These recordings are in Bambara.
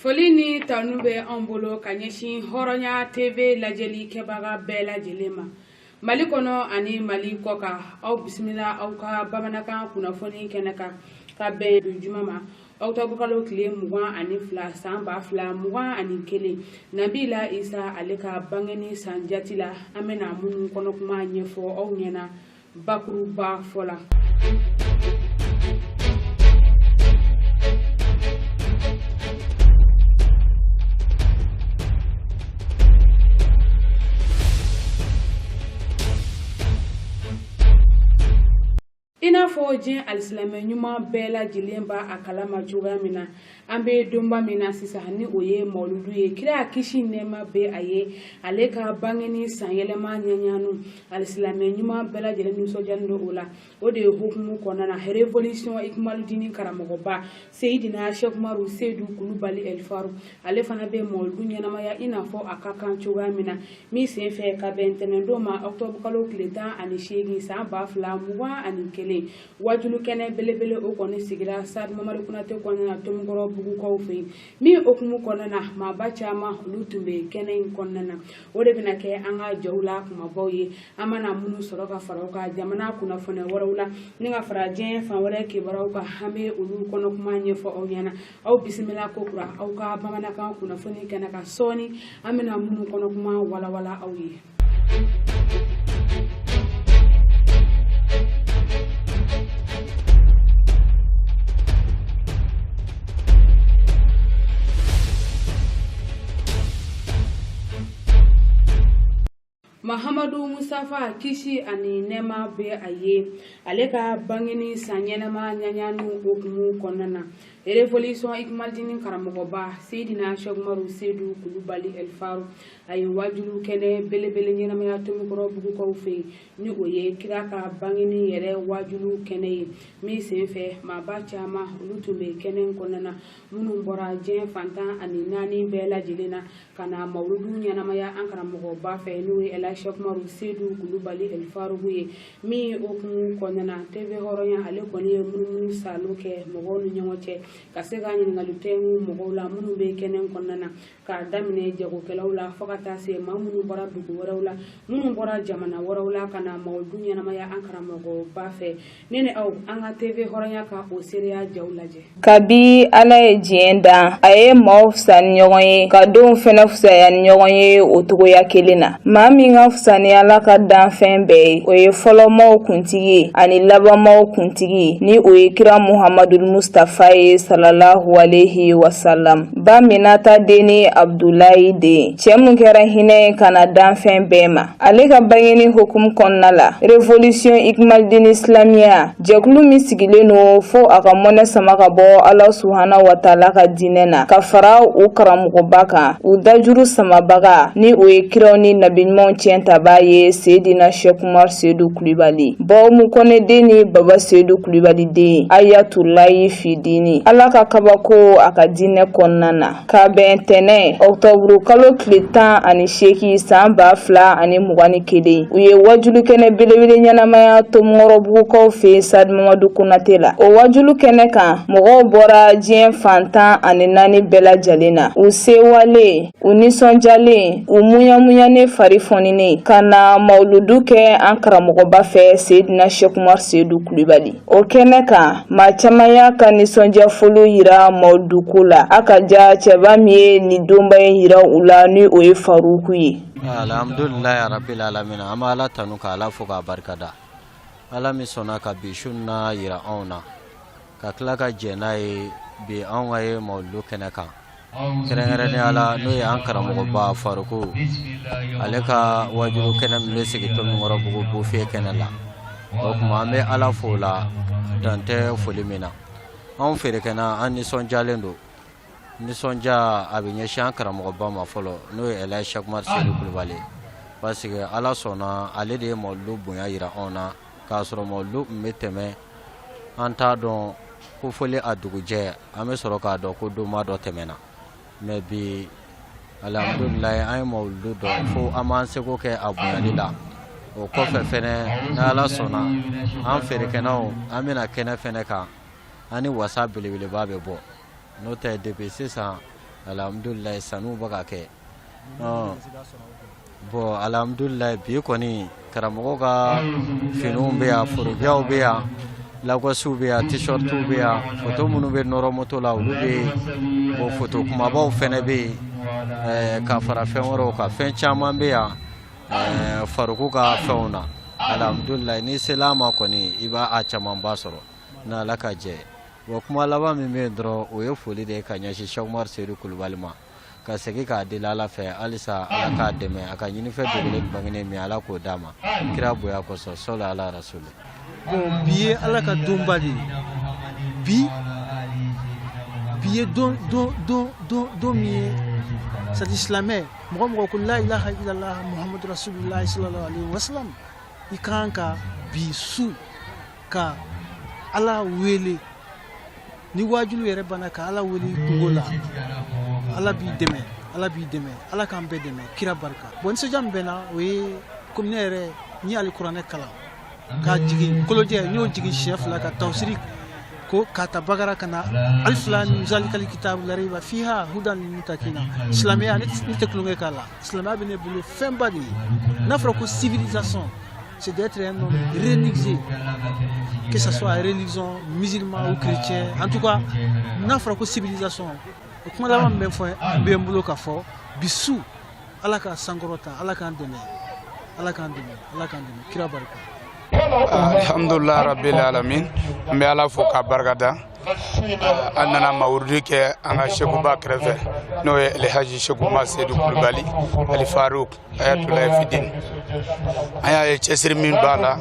Folini tanube ambolo kanyeshi horonya TV lajeli kebaga bela jelema Mali kono ani Mali koka au bismillah au ka bamanaka kunafoni kenaka ka be jumama Octobre kalo tile mugan ani fila san ba fila mugan ani kelen Nabila Isa ale ka bangeni san jati la an bɛna minnu kɔnɔ kuma ɲɛfɔ aw ɲɛna bakuruba fɔla ina fo jin alislame ɲuman bɛɛ lajɛlen ba a kalama cogoya min na an bɛ donba min na sisan ni o ye mawludu ye kira kisi nɛɛma bɛ a ye ale ka bangeni san yɛlɛma ɲɛɲanu alislame ɲuman bɛɛ lajɛlen nisɔndiyalen do o la o de ye hukumu kɔnɔna na révolution Ikmaludini karamɔgɔba Seyidina Sheikh Umaru Seydou Kulubali El Faru ale fana bɛ mawludu ɲɛnamaya i n'a fɔ a ka kan cogoya min na min sen fɛ ka bɛn ntɛnɛndon ma octobre kalo tile 18 san 2021 wajulu kɛnɛ belebele o kɔni sigira Sadu Mamadu Kunate kɔnɔna Tomukɔrɔ bugukaw fɛ min okumu kɔnɔna maaba caman olu tun bɛ kɛnɛ in kɔnɔna o de bɛna kɛ an ka jaw la kumabaw ye an mana minnu sɔrɔ ka fara u ka jamana kunnafoni wɛrɛw la ni ka fara diɲɛ fan wɛrɛ kibaruyaw kan an bɛ olu kɔnɔ kuma ɲɛfɔ aw ɲɛna aw bisimila ko kura aw ka bamanankan kunnafoni kɛnɛ kan sɔɔni an bɛna minnu kɔnɔ kuma walawala aw ye Mahamadu Mustafa kisi ani nɛɛma bɛ a ye ale ka bangeni san ɲɛnama ɲaɲanu okumu kɔnɔna na révolution Ikmaludini karamɔgɔba Seyidina Sheikh Umaru Seydou Kulubali El Faru a ye wajulu kɛnɛ belebele ɲɛnamaya Tomukɔrɔ bugukaw fɛ ni o ye kira ka bangeni yɛrɛ wajulu kɛnɛ ye min sen fɛ maaba caman olu tun bɛ kɛnɛ in kɔnɔna na minnu bɔra diɲɛ fantan ani naani bɛɛ lajɛlen na ka na mawludu ɲɛnamaya an karamɔgɔba fɛ n'o ye Sheikh Umaru Seydou Kulubali El Faru ye min okumu kɔnɔna na TV hɔrɔnya ale kɔni ye munumunu salo kɛ mɔgɔw ni ɲɔgɔn cɛ ka se ka ɲininkali tɛngu mɔgɔw la minnu bɛ kɛnɛ kɔnɔna na ka daminɛ jagokɛlaw la fo ka taa se maa minnu bɔra dugu wɛrɛw la minnu bɔra jamana wɛrɛw la ka na mawludu ɲɛnamaya an karamɔgɔba fɛ ne ni aw an ka TV hɔrɔnya ka o seereya jaw lajɛ kabi ala ye diɲɛ dan a ye maaw fisa ni ɲɔgɔn ye ka denw fɛnɛ fisaya ni ɲɔgɔn ye o togoya kelen na maa min ka fisa ni ala ka danfɛn bɛɛ ye o ye fɔlɔmaw kuntigi ye ani labanmaw kuntigi ni o ye kira Muhammadu Mustafa ye sallallahu alayhi wa sallam ba Minata deni Abdulayi den cɛ mun kɛra hinɛ ka na danfɛn bɛɛ ma ale ka bangeni hukumu kɔnɔna la révolution Ikmaludini Islamiya jɛkulu min sigilen no fo a ka mɔnɛ sama ka bɔ Ala subhanahu wa taala ka diinɛ na ka fara u karamɔgɔba kan u dajuru samabaga ni o ye kiraw ni nabiɲumanw tiɲɛtaba ye Seyidina Sheikh Umaru Seydou Kulubali Bahumu Kɔnɛden ni Baba Seydou Kulubali den Ayatulahi Fidini Ala ka kabako a ka diinɛ kɔnɔna na ka bɛn ntɛnɛn octobre kalo tile 18 san 2021 u ye wajulu kɛnɛ belebele ɲɛnamaya Tomukɔrɔ bugukaw fɛ Sadu Mamadu Kunate la o wajulu kɛnɛ kan mɔgɔw bɔra diɲɛ fantan ani naani bɛɛ lajɛlen na u sewale u nisɔndiyalen u munyamunyanen fari fɔninen ka na mawludu kɛ an karamɔgɔba fɛ Seyidina Sheikh Umaru Seydou Kulubali o kɛnɛ kan maa caman y'a ka nisɔndiya fɔlɔ yira mawluduko la a ka ja cɛba min ye nin donba ye yira u la ni o ye Faruku ye alhamdulilahi rabbil alamin an bɛ Ala tanu ka Ala fo k'a barikada Ala min sɔnna ka bi su na yira anw na ka tila ka jɛ n'a ye bi anw ka ye mawludu kɛnɛ kan kɛrɛnkɛrɛnnenya la n'o ye an karamɔgɔba Faruku ale ka wajulu kɛnɛ min bɛ sigi Tomukɔrɔ bugu fɛ kɛnɛ la o tuma an bɛ Ala fo la dan tɛ foli min na anw feerekɛna an nisɔndiyalen don nisɔndiya a bɛ ɲɛsin an karamɔgɔba ma fɔlɔ n'o ye Sheikh Umaru Seydou Kulubali parce que Ala sɔnna ale de ye mawludu bonya yira anw na k'a sɔrɔ mawludu min bɛ tɛmɛ an t'a dɔn ko foli a dugujɛ an bɛ sɔrɔ k'a dɔn ko donba dɔ tɛmɛna mais bi alhamdulilayi an ye mawludu dɔn fo an b'an seko kɛ a bonyali la o kɔfɛ fɛnɛ ni Ala sɔnna an feerekɛnaw an bɛna kɛnɛ fɛnɛ kan an ni wasa belebeleba bɛ bɔ n'o tɛ depuis sisan alhamdulillah sanu baka ke bon alhamdulillah bi koni karamogo ka finu be ya furubiyaw be ya lagwasu be ya t-shirtu be ya foto munu be noro moto la ulu be bo foto kumabaw fene be ka fara fɛn wɛrɛw ka fɛn caman be ya faruku ka fɛnw na alhamdulillah ni selama kɔni i b'a a camanba sɔrɔ na ala ka jɛ wa kuma laban min bɛ dɔrɔn o ye foli de ka ɲɛsin Cheikh Umar Seydou Kulubali ma ka segin k'a deli ala fɛ halisa ala k'a dɛmɛ a ka ɲinifɛn dogolen bangenen min ala k'o d'a ma kira bonya kosɔn sɔli ala rasuli. Bon bi ye ala ka donba de ye bi ye don min ye c'est silamɛ mɔgɔ mɔgɔ ko la ilaha illallah muhammadu rasulullah sallallahu alaihi wasallam i kan ka bi su ka ala wele ni wajulu yɛrɛ bana ka ala wele kungo la ala b'i dɛmɛ ala k'an bɛɛ dɛmɛ kira barika bon nisɔndiya min bɛ na o ye komi ne yɛrɛ n ye alikuranɛ kalan ka jigin kolojɛ n y'o jigin siɲɛ 2 ka tawsiri ko ka ta bagara kana alif lam zalikal kitab la rayba fiha hudan lil muttaqina silamɛya ne tɛ kulonkɛ k'a la silamɛya bɛ ne bolo fɛnba de ye n'a fɔra ko civilisation c'est d'être un homme réalisé, que ce soit religion musulman ou chrétien, en tout cas n'a fɔra ko civilisation o kuma laban min bɛ fɔ n bɛ n bolo ka fɔ bisu ala ka sankɔrɔta ala k'an dɛmɛ kira barika. Alhamdulillah rabbil alamin an bɛ ala fo k'a barikada an nana mawurudi kɛ an ka sekuba kɛrɛfɛ n'o ye Alhaji Cheikh Umar Seydou Kulubali Ali Faruk Ayatollah Fidin an y'a ye cɛsiri min b'a la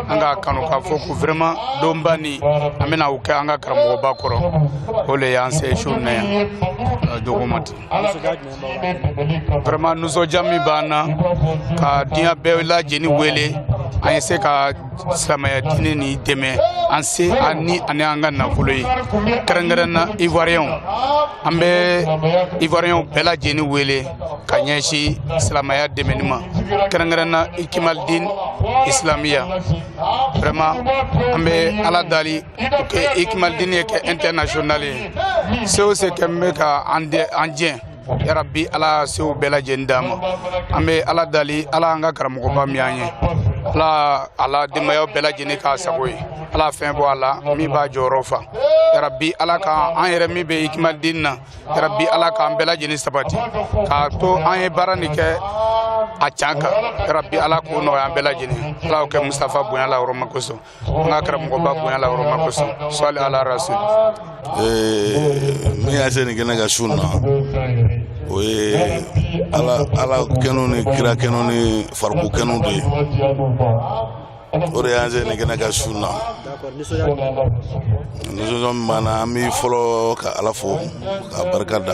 an ka kanu k'a fɔ ko vraiment donba ni an bɛna o kɛ an ka karamɔgɔba kɔrɔ o le y'an se su na yan dogomati vraiment nisɔndiya min b'an na ka diɲɛ bɛɛ lajɛlen wele an ye se ka silamɛya diinɛ ni dɛmɛ an se ani an ka nafolo ye kɛrɛnkɛrɛn na Ivoiriyɛnw an bɛ Ivoiriyɛnw bɛɛ lajɛlen wele ka ɲɛsin silamɛya dɛmɛni ma kɛrɛnkɛrɛn na Ikimaldin Islamiya vraiment an bɛ ala dali que Ikimaldin ye kɛ international ye se o se kɛ n bɛ ka an jɛ yarabi ala sew bɛɛ lajɛlen d'a ma an bɛ ala dali ala an ka karamɔgɔba min an ye ala denbayaw bɛɛ lajɛlen k'a sago ye ala fɛn bɔ a la min b'a jɔyɔrɔ fa yarabi ala ka an yɛrɛ min bɛ Ikimaldin na yarabi ala k'an bɛɛ lajɛlen sabati k'a to an ye baara nin kɛ a can kan yarabi ala k'o nɔgɔya an bɛɛ lajɛlen ala k'o kɛ Mustafa bonya la yɔrɔ ma kosɔn an ka karamɔgɔba bonya la yɔrɔ ma kosɔn sɔli ala rasul. Min y'a se nin kɛnɛ ka sun na o ye ala kɛnɛw ni kira kɛnɛw ni fariko kɛnɛw de ye o de y'an se nin kɛnɛ ka sun na nisɔndiya min b'an na an bɛ fɔlɔ ka ala fo ka barika da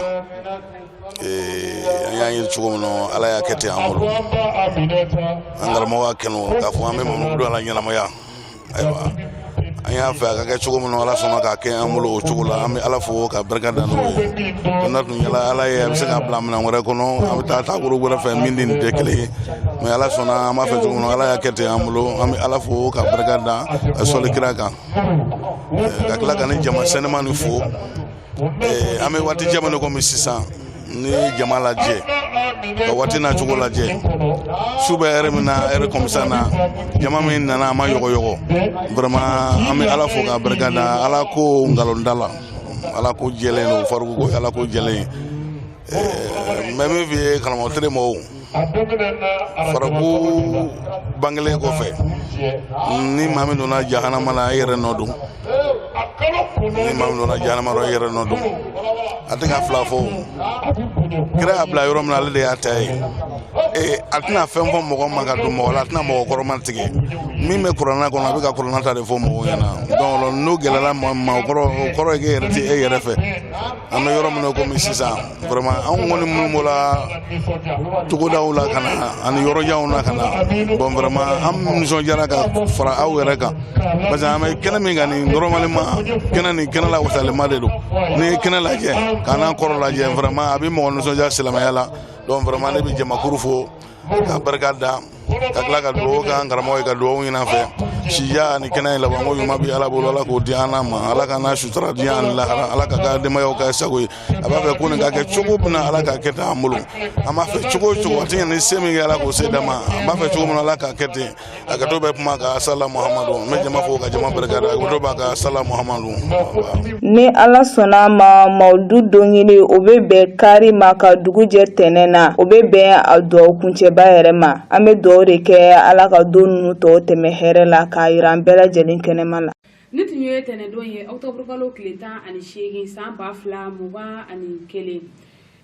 an y'a ɲini cogo min na ala y'a kɛ ten an bolo an karamɔgɔ ka kɛnɛ k'a fɔ an bɛ Mamadu don a la ɲɛnamaya ayiwa an y'a fɛ a ka kɛ cogo min na ala sɔnna k'a kɛ an bolo o cogo la an bɛ ala fo ka barika da n'o ye n'a tun yɛlɛ ala ye a bɛ se ka bila minɛn wɛrɛ kɔnɔ an bɛ taa taabolo wɛrɛ fɛ min ni nin tɛ kelen ye mais ala sɔnna an b'a fɛ cogo min na ala y'a kɛ ten an bolo an bɛ ala fo ka barika da ka sɔli kira kan ka tila ka ni jama sɛnɛma ni fo an bɛ waati jama ni komi sisan ni jama lajɛ ka waati n'a cogo lajɛ su bɛ ɛrɛ min na ɛrɛ komisa na jama min nana a ma yɔgɔyɔgɔ vraiment an bɛ ala fo ka barika da ala ko nkalonda la ala ko jɛlen don farigo ko ala ko jɛlen mɛ min f'i ye karamɔgɔ tere mɔgɔw farigo bangelen kɔfɛ ni maa min donna jahanama la e yɛrɛ nɔ don ni maa min donna jahanama la e yɛrɛ nɔ don a tɛ ka fila fɔ kira y'a bila yɔrɔ min na ale de y'a ta ye a tɛna fɛn fɔ mɔgɔ ma ka don mɔgɔ la a tɛna mɔgɔ kɔrɔma tigɛ min bɛ kuranna kɔnɔ a bɛ ka kuranna ta de fɔ mɔgɔw ɲɛna donc n'o gɛlɛyara ma o kɔrɔ ye k'e yɛrɛ tɛ e yɛrɛ fɛ an bɛ yɔrɔ min na komi sisan vraiment anw kɔni minnu b'o la togodaw la ka na ani yɔrɔjanw na ka na bon vraiment an nisɔndiyara ka fara aw yɛrɛ kan parce que an bɛ kɛnɛ min kan nin normalement kɛnɛ nin kɛnɛ la wasalima de don n'i ye kɛnɛ lajɛ k'a n'an kɔrɔ lajɛ vraiment a bɛ mɔgɔ nisɔndiya silamɛya la donc vraiment ne bɛ jamakuru fo ka barika da ka tila ka duwawu kɛ an karamɔgɔ ye ka duwawu ɲini an fɛ siya ni kɛnɛ laban ko ɲuman bi ala bolo ala k'o di an ma ala ka n'a sutura di an lahara ala ka ka denbayaw kɛ sago ye a b'a fɛ ko nin ka kɛ cogo min na ala ka kɛ ten an bolo an b'a fɛ cogo o cogo a tɛ ɲɛ ni se min kɛ ala k'o se d'a ma an b'a fɛ cogo min na ala ka kɛ ten a ka to bɛ kuma ka sala muhamadu n bɛ jama fo ka jama barikada a ka to b'a ka sala muhamadu. Ni ala sɔnna ma mawludu don ɲini o bɛ bɛn kari ma ka dugu jɛ tɛnɛ na o bɛ bɛn a duwawu kuncɛba yɛrɛ ma an bɛ duwawu de kɛ ala ka don ninnu tɔ tɛmɛ hɛrɛ la k'a yira an bɛɛ lajɛlen kɛnɛma la. Ni tun ye tɛnɛndon ye octobre kalo tile 18 san 2021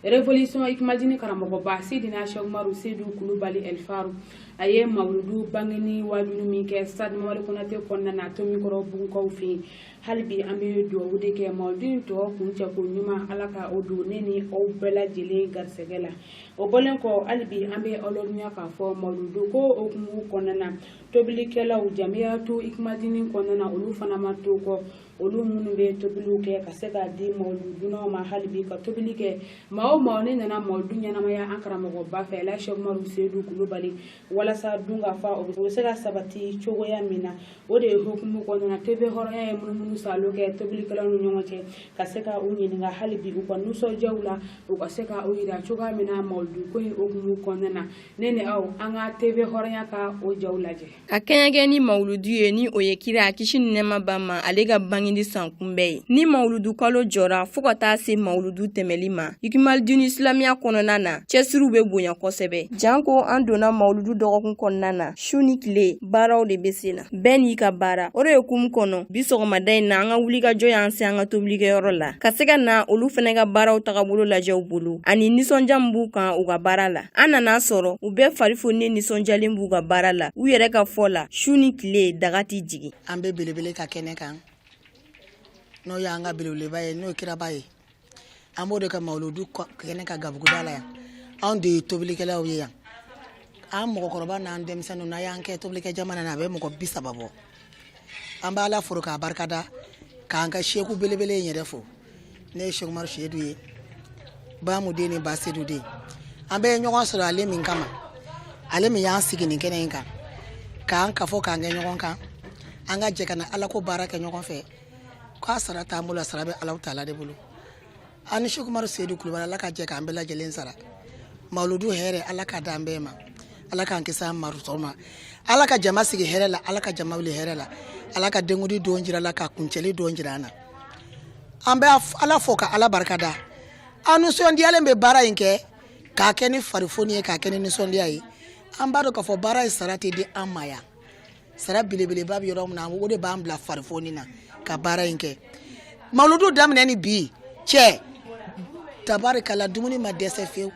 Révolution Hikmadini karamɔgɔba Seydina Cheikh Umaru Seydou Kulubali El Farou a ye mawludu bangeni waajulu min kɛ Stade Mamadu Konate kɔnɔna na Tomikɔrɔ Bugukaw fɛ yen hali bi an bɛ duwawu de kɛ mawludu in tɔ kuncɛ ko ɲuman ala ka o don ne ni aw bɛɛ lajɛlen garisɛgɛ la o bɔlen kɔ hali bi an bɛ aw ladɔnya k'a fɔ mawludu ko okumu kɔnɔna na tobilikɛlaw Jamiyatu Hikmadini kɔnɔna na olu fana ma to kɔ olu minnu bɛ tobiliw kɛ ka se k'a di mawludunaw ma hali bi ka tobili kɛ maa o maa ne nana mawludu ɲɛnamaya an karamɔgɔba fɛ la Cheikh Umaru Seydou Kulubali walasa dun ka fa o bɛ se ka sabati cogoya min na o de ye hukumu kɔnɔna TV hɔrɔnya ye munumunu salo kɛ tobilikɛlaw ni ɲɔgɔn cɛ ka se ka u ɲininka hali bi u ka nisɔndiyaw la u ka se ka u yira cogoya min na mawludu ko in hukumu kɔnɔna na ne ni aw an ka TV hɔrɔnya ka o jaw lajɛ. A kɛɲɛ ni mawludu ye ni o ye kira a kisi ni nɛɛma ba ma ale ka bangeni san kunbɛn ye ni mawludu kalo jɔra fo ka taa se mawludu tɛmɛli ma Hikmadini Islamiya kɔnɔna na cɛsiriw bɛ bonya kosɛbɛ janko an donna mawludu dɔgɔkun kɔnɔna na su ni tile baaraw de bɛ sen na bɛɛ n'i ka baara o de ye hukumu kɔnɔ bi sɔgɔmada in na an ka wulikajɔ y'an se an ka tobilikɛyɔrɔ la ka se ka na olu fana ka baaraw tagabolo lajɛ u bolo ani nisɔndiya min b'u kan u ka baara la an nana sɔrɔ u bɛɛ fari fo ni nisɔndiyalen b'u ka baara la u yɛrɛ ka fɔ la su ni tile daga t'i jigi an bɛ belebele ka kɛnɛ kan n'o y'an ka belebeleba ye n'o kiraba ye an b'o de ka mawludu kɛnɛ ka gabuguda la yan anw de ye tobilikɛlaw ye yan an mɔgɔkɔrɔba n'an denmisɛnninw n'a y'an kɛ tobilikɛ jamana na a bɛ mɔgɔ 30 bɔ an b'a la foro k'a barikada k'an ka seku belebele in yɛrɛ fo ne ye Cheikh Umaru Seydou ye Bamuden ni Ba Seydou den an bɛ ɲɔgɔn sɔrɔ ale min kama ale min y'an sigi nin kɛnɛ in kan k'an kafo k'an kɛ ɲɔgɔn kan an ka jɛ ka na ala ko baara kɛ ɲɔgɔn fɛ k'a sara t'an bolo sara bɛ Alahu Taala de bolo ani Cheikh Umaru Seydou Kulubali ala ka jɛ k'an bɛɛ lajɛlen sara mawludu hɛrɛ ala ka d'an bɛɛ ma ala k'an kisi an marutɔ ma ala ka jama sigi hɛrɛ la ala ka jama wuli hɛrɛ la ala ka dengudi don jira la ka kuncɛli don jira an na an bɛ ala fo ka ala barikada an nisɔndiyalen bɛ baara in kɛ k'a kɛ ni farifoni ye k'a kɛ ni nisɔndiya ye an b'a dɔn k'a fɔ baara in sara tɛ di an ma yan sara belebeleba bɛ yɔrɔ min na o de b'an bila farifoni na ka baara in kɛ mawludu daminɛ ni bi cɛ tabarikala dumuni ma dɛsɛ fewu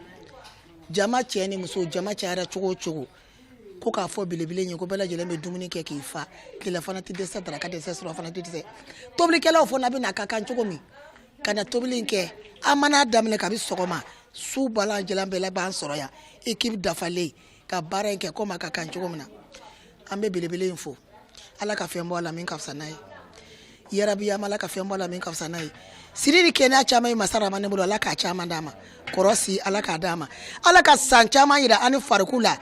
jama cɛ ni muso jama cayara cogo o cogo ko k'a fɔ belebele ye ko bɛɛ lajɛlen bɛ dumuni kɛ k'i fa tile fana tɛ dɛsɛ daraka dɛsɛ sɔrɔ fana tɛ dɛsɛ tobilikɛlaw fana bɛ na ka kan cogo min ka na tobili in kɛ an mana daminɛ kabi sɔgɔma su balan jɛlan bɛɛ la b'an sɔrɔ yan équipe dafalen ka baara in kɛ komi a ka kan cogo min na an bɛ belebele in fo ala ka fɛn bɔ a la min ka fisa n'a ye yarabi an ala ka fɛn bɔ a la min ka fisa n'a ye siri ni kɛnɛya caman ye masa ramani bolo ala k'a caman d'a ma kɔrɔsi ala k'a d'a ma ala ka san caman yira ani fariku la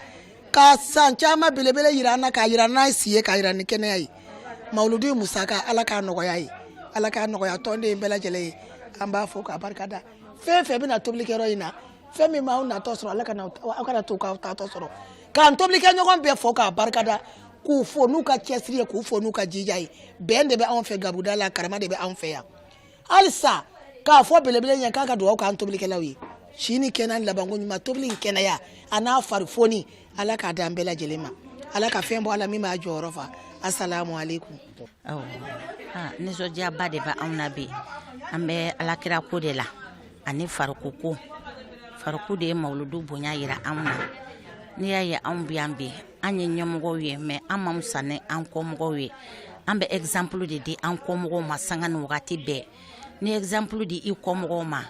ka san caman belebele yira an na k'a yira n'a ye si ye k'a yira ni kɛnɛya ye mawludu musaka ala k'a nɔgɔya ye ala k'a nɔgɔya tɔnden bɛɛ lajɛlen ye an b'a fɔ k'a barikada fɛn fɛn bɛna tobilikɛyɔrɔ in na fɛn min b'aw natɔ sɔrɔ ala aw kana to k'aw tatɔ sɔrɔ k'an tobilikɛ ɲɔgɔn bɛɛ fɔ k'a barikada k'u fo n'u ka cɛsiri ye k'u fo n'u ka jija ye bɛn de bɛ anw fɛ gabuda la karama de bɛ anw fɛ yan halisa k'a fɔ belebele ɲɛ k'a ka dugawu k'an tobilikɛlaw ye si ni kɛnɛ labanko ɲuman tobili in kɛnɛya a n'a farifoni ala k'a d'an bɛɛ lajɛlen ma ala ka fɛn bɔ ala min b'a jɔyɔrɔ fa asalamu alaikum. Nisɔndiyaba de bɛ anw na bi an bɛ alakira ko de la ani fariko ko fariko de ye mawludu bonya yira anw na n'i y'a ye anw bi yan bi an ye ɲɛmɔgɔw ye mais an ma fisa ni an kɔmɔgɔw ye an bɛ exemple de di an kɔmɔgɔw ma sanga ni wagati bɛɛ ni exemple di i kɔmɔgɔw ma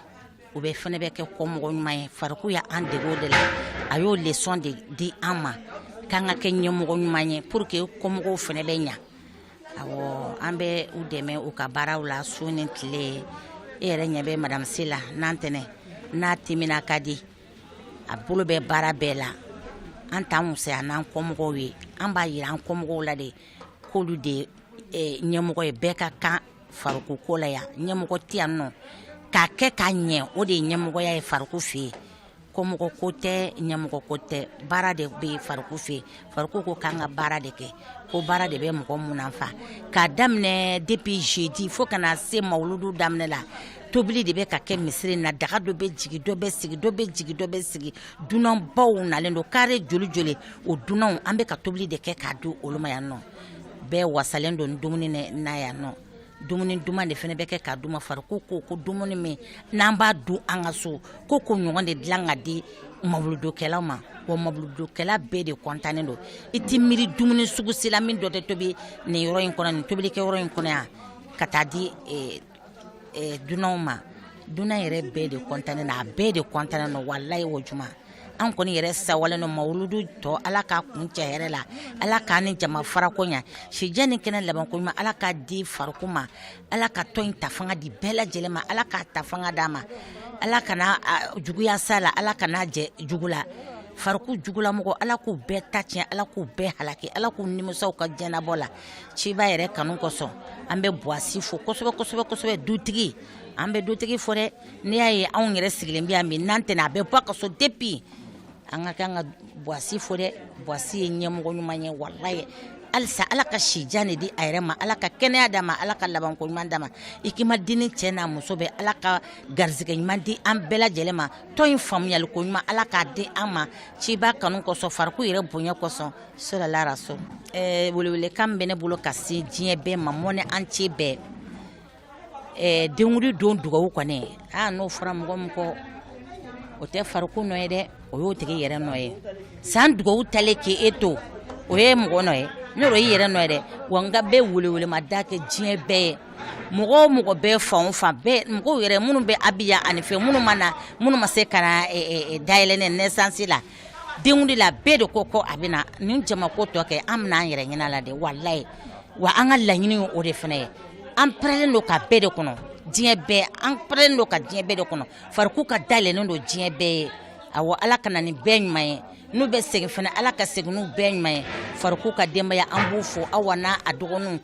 u bɛ fɛnɛ bɛ kɛ kɔmɔgɔ ɲuman ye fariko ya an dege o de la a y'o leçon de di an ma k'an ka kɛ ɲɛmɔgɔ ɲuman ye pour que kɔmɔgɔw fɛnɛ bɛ ɲa awɔ an bɛ u dɛmɛ u ka baaraw la su ni tile e yɛrɛ ɲɛ bɛ madame Sila n'an tɛnɛ n'a timina ka di a bolo bɛ baara bɛɛ la an t'an musaya n'an kɔmɔgɔw ye an b'a yira an kɔmɔgɔw la de k'olu de ɲɛmɔgɔ ye bɛɛ ka kan fariko ko la yan ɲɛmɔgɔ tɛ yan nɔ k'a kɛ ka ɲɛ o de ye ɲɛmɔgɔya ye fariko fɛ yen kɔmɔgɔ ko tɛ ɲɛmɔgɔ ko tɛ baara de bɛ fariko fɛ yen fariko ko k'an ka baara de kɛ ko baara de bɛ mɔgɔ mun nafa k'a daminɛ depuis jeudi fo kana se mawuludu daminɛ la tobili de bɛ ka kɛ misiri na daga dɔ bɛ jigi dɔ bɛ sigi dɔ bɛ jigi dɔ bɛ sigi dunanbaw nalen don kare joli joli o dunanw an bɛ ka tobili de kɛ k'a di olu ma yan nɔ bɛɛ wasalen don dumuni na yan nɔ dumuni duman de fana bɛ kɛ k'a d'u ma fariko ko dumuni min n'an b'a dun an ka so ko ɲɔgɔn de dilan ka di mawuludokɛlaw ma wa mawuludokɛla bɛɛ de kɔntannen don i tɛ miiri dumuni sugu si la min dɔ tɛ tobi nin yɔrɔ in kɔnɔ nin tobilikɛ yɔrɔ in kɔnɔ yan ka taa di dunanw ma dunan yɛrɛ bɛɛ de kɔntannen don a bɛɛ de kɔntannen don walayi o juma an kɔni yɛrɛ sawalen don mawuludu tɔ ala k'a kun cɛ hɛrɛ la ala k'a ni jama farako ɲa sijɛ ni kɛnɛ laban ko ɲuman ala k'a di fariko ma ala ka tɔn in ta fanga di bɛɛ lajɛlen ma ala k'a ta fanga d'a ma ala kana juguya sa la ala kana jɛ jugu la fariko jugulamɔgɔ ala k'u bɛɛ ta tiɲɛ ala k'u bɛɛ halaki ala k'u nimisaw ka jɛnabɔ la ciba yɛrɛ kanu kosɔn an bɛ buwasi fo kosɛbɛ dutigi an bɛ dutigi fo dɛ n'i y'a ye anw yɛrɛ sigilen bɛ yan bi n'an tɛna a bɛ bɔ a ka so depuis an ka kan ka buwasi fo dɛ buwasi ye ɲɛmɔgɔ ɲuman ye walayi halisa ala ka sijan de di a yɛrɛ ma ala ka kɛnɛya d'a ma ala ka labanko ɲuman d'a ma i k'i ma dini cɛ n'a muso bɛ ala ka garizigɛ ɲuman di an bɛɛ lajɛlen ma tɔn in faamuyali ko ɲuman ala k'a di an ma ciba kanu kosɔn fariko yɛrɛ bonya kosɔn sallallahu alaihi wasallam welewelekan bɛ ne bolo ka se diɲɛ bɛɛ ma mɔnɛ an ci bɛɛ denwuli don dugawu kɔni n'o fɔra mɔgɔ min kɔ o tɛ fariko nɔ ye dɛ o y'o tigi yɛrɛ nɔ ye san dugawu talen k'e to o ye mɔgɔ nɔ ye n'o i yɛrɛ nɔ ye dɛ wa n ka bɛɛ welewelema da kɛ diɲɛ bɛɛ ye mɔgɔ o mɔgɔ bɛɛ fan o fan bɛɛ mɔgɔw yɛrɛ minnu bɛ Abiya ani fɛn minnu ma se ka na dayɛlɛ ne naissance la denwuli la bɛɛ de ko a bɛ na nin jama ko tɔ kɛ an bɛna an yɛrɛ ɲɛna la de walayi wa an ka laɲini ye o de fana ye an pɛrɛlen don ka bɛɛ de kɔnɔ diɲɛ bɛɛ an pɛrɛlen don ka diɲɛ bɛɛ de kɔnɔ fariko ka dayɛlɛlen don diɲɛ bɛɛ ye awɔ ala ka na ni bɛɛ ɲuman ye n'u bɛ segin fana ala ka segin n'u bɛɛ ɲuman ye fariko ka denbaya an b'u fo awa n'a dɔgɔninw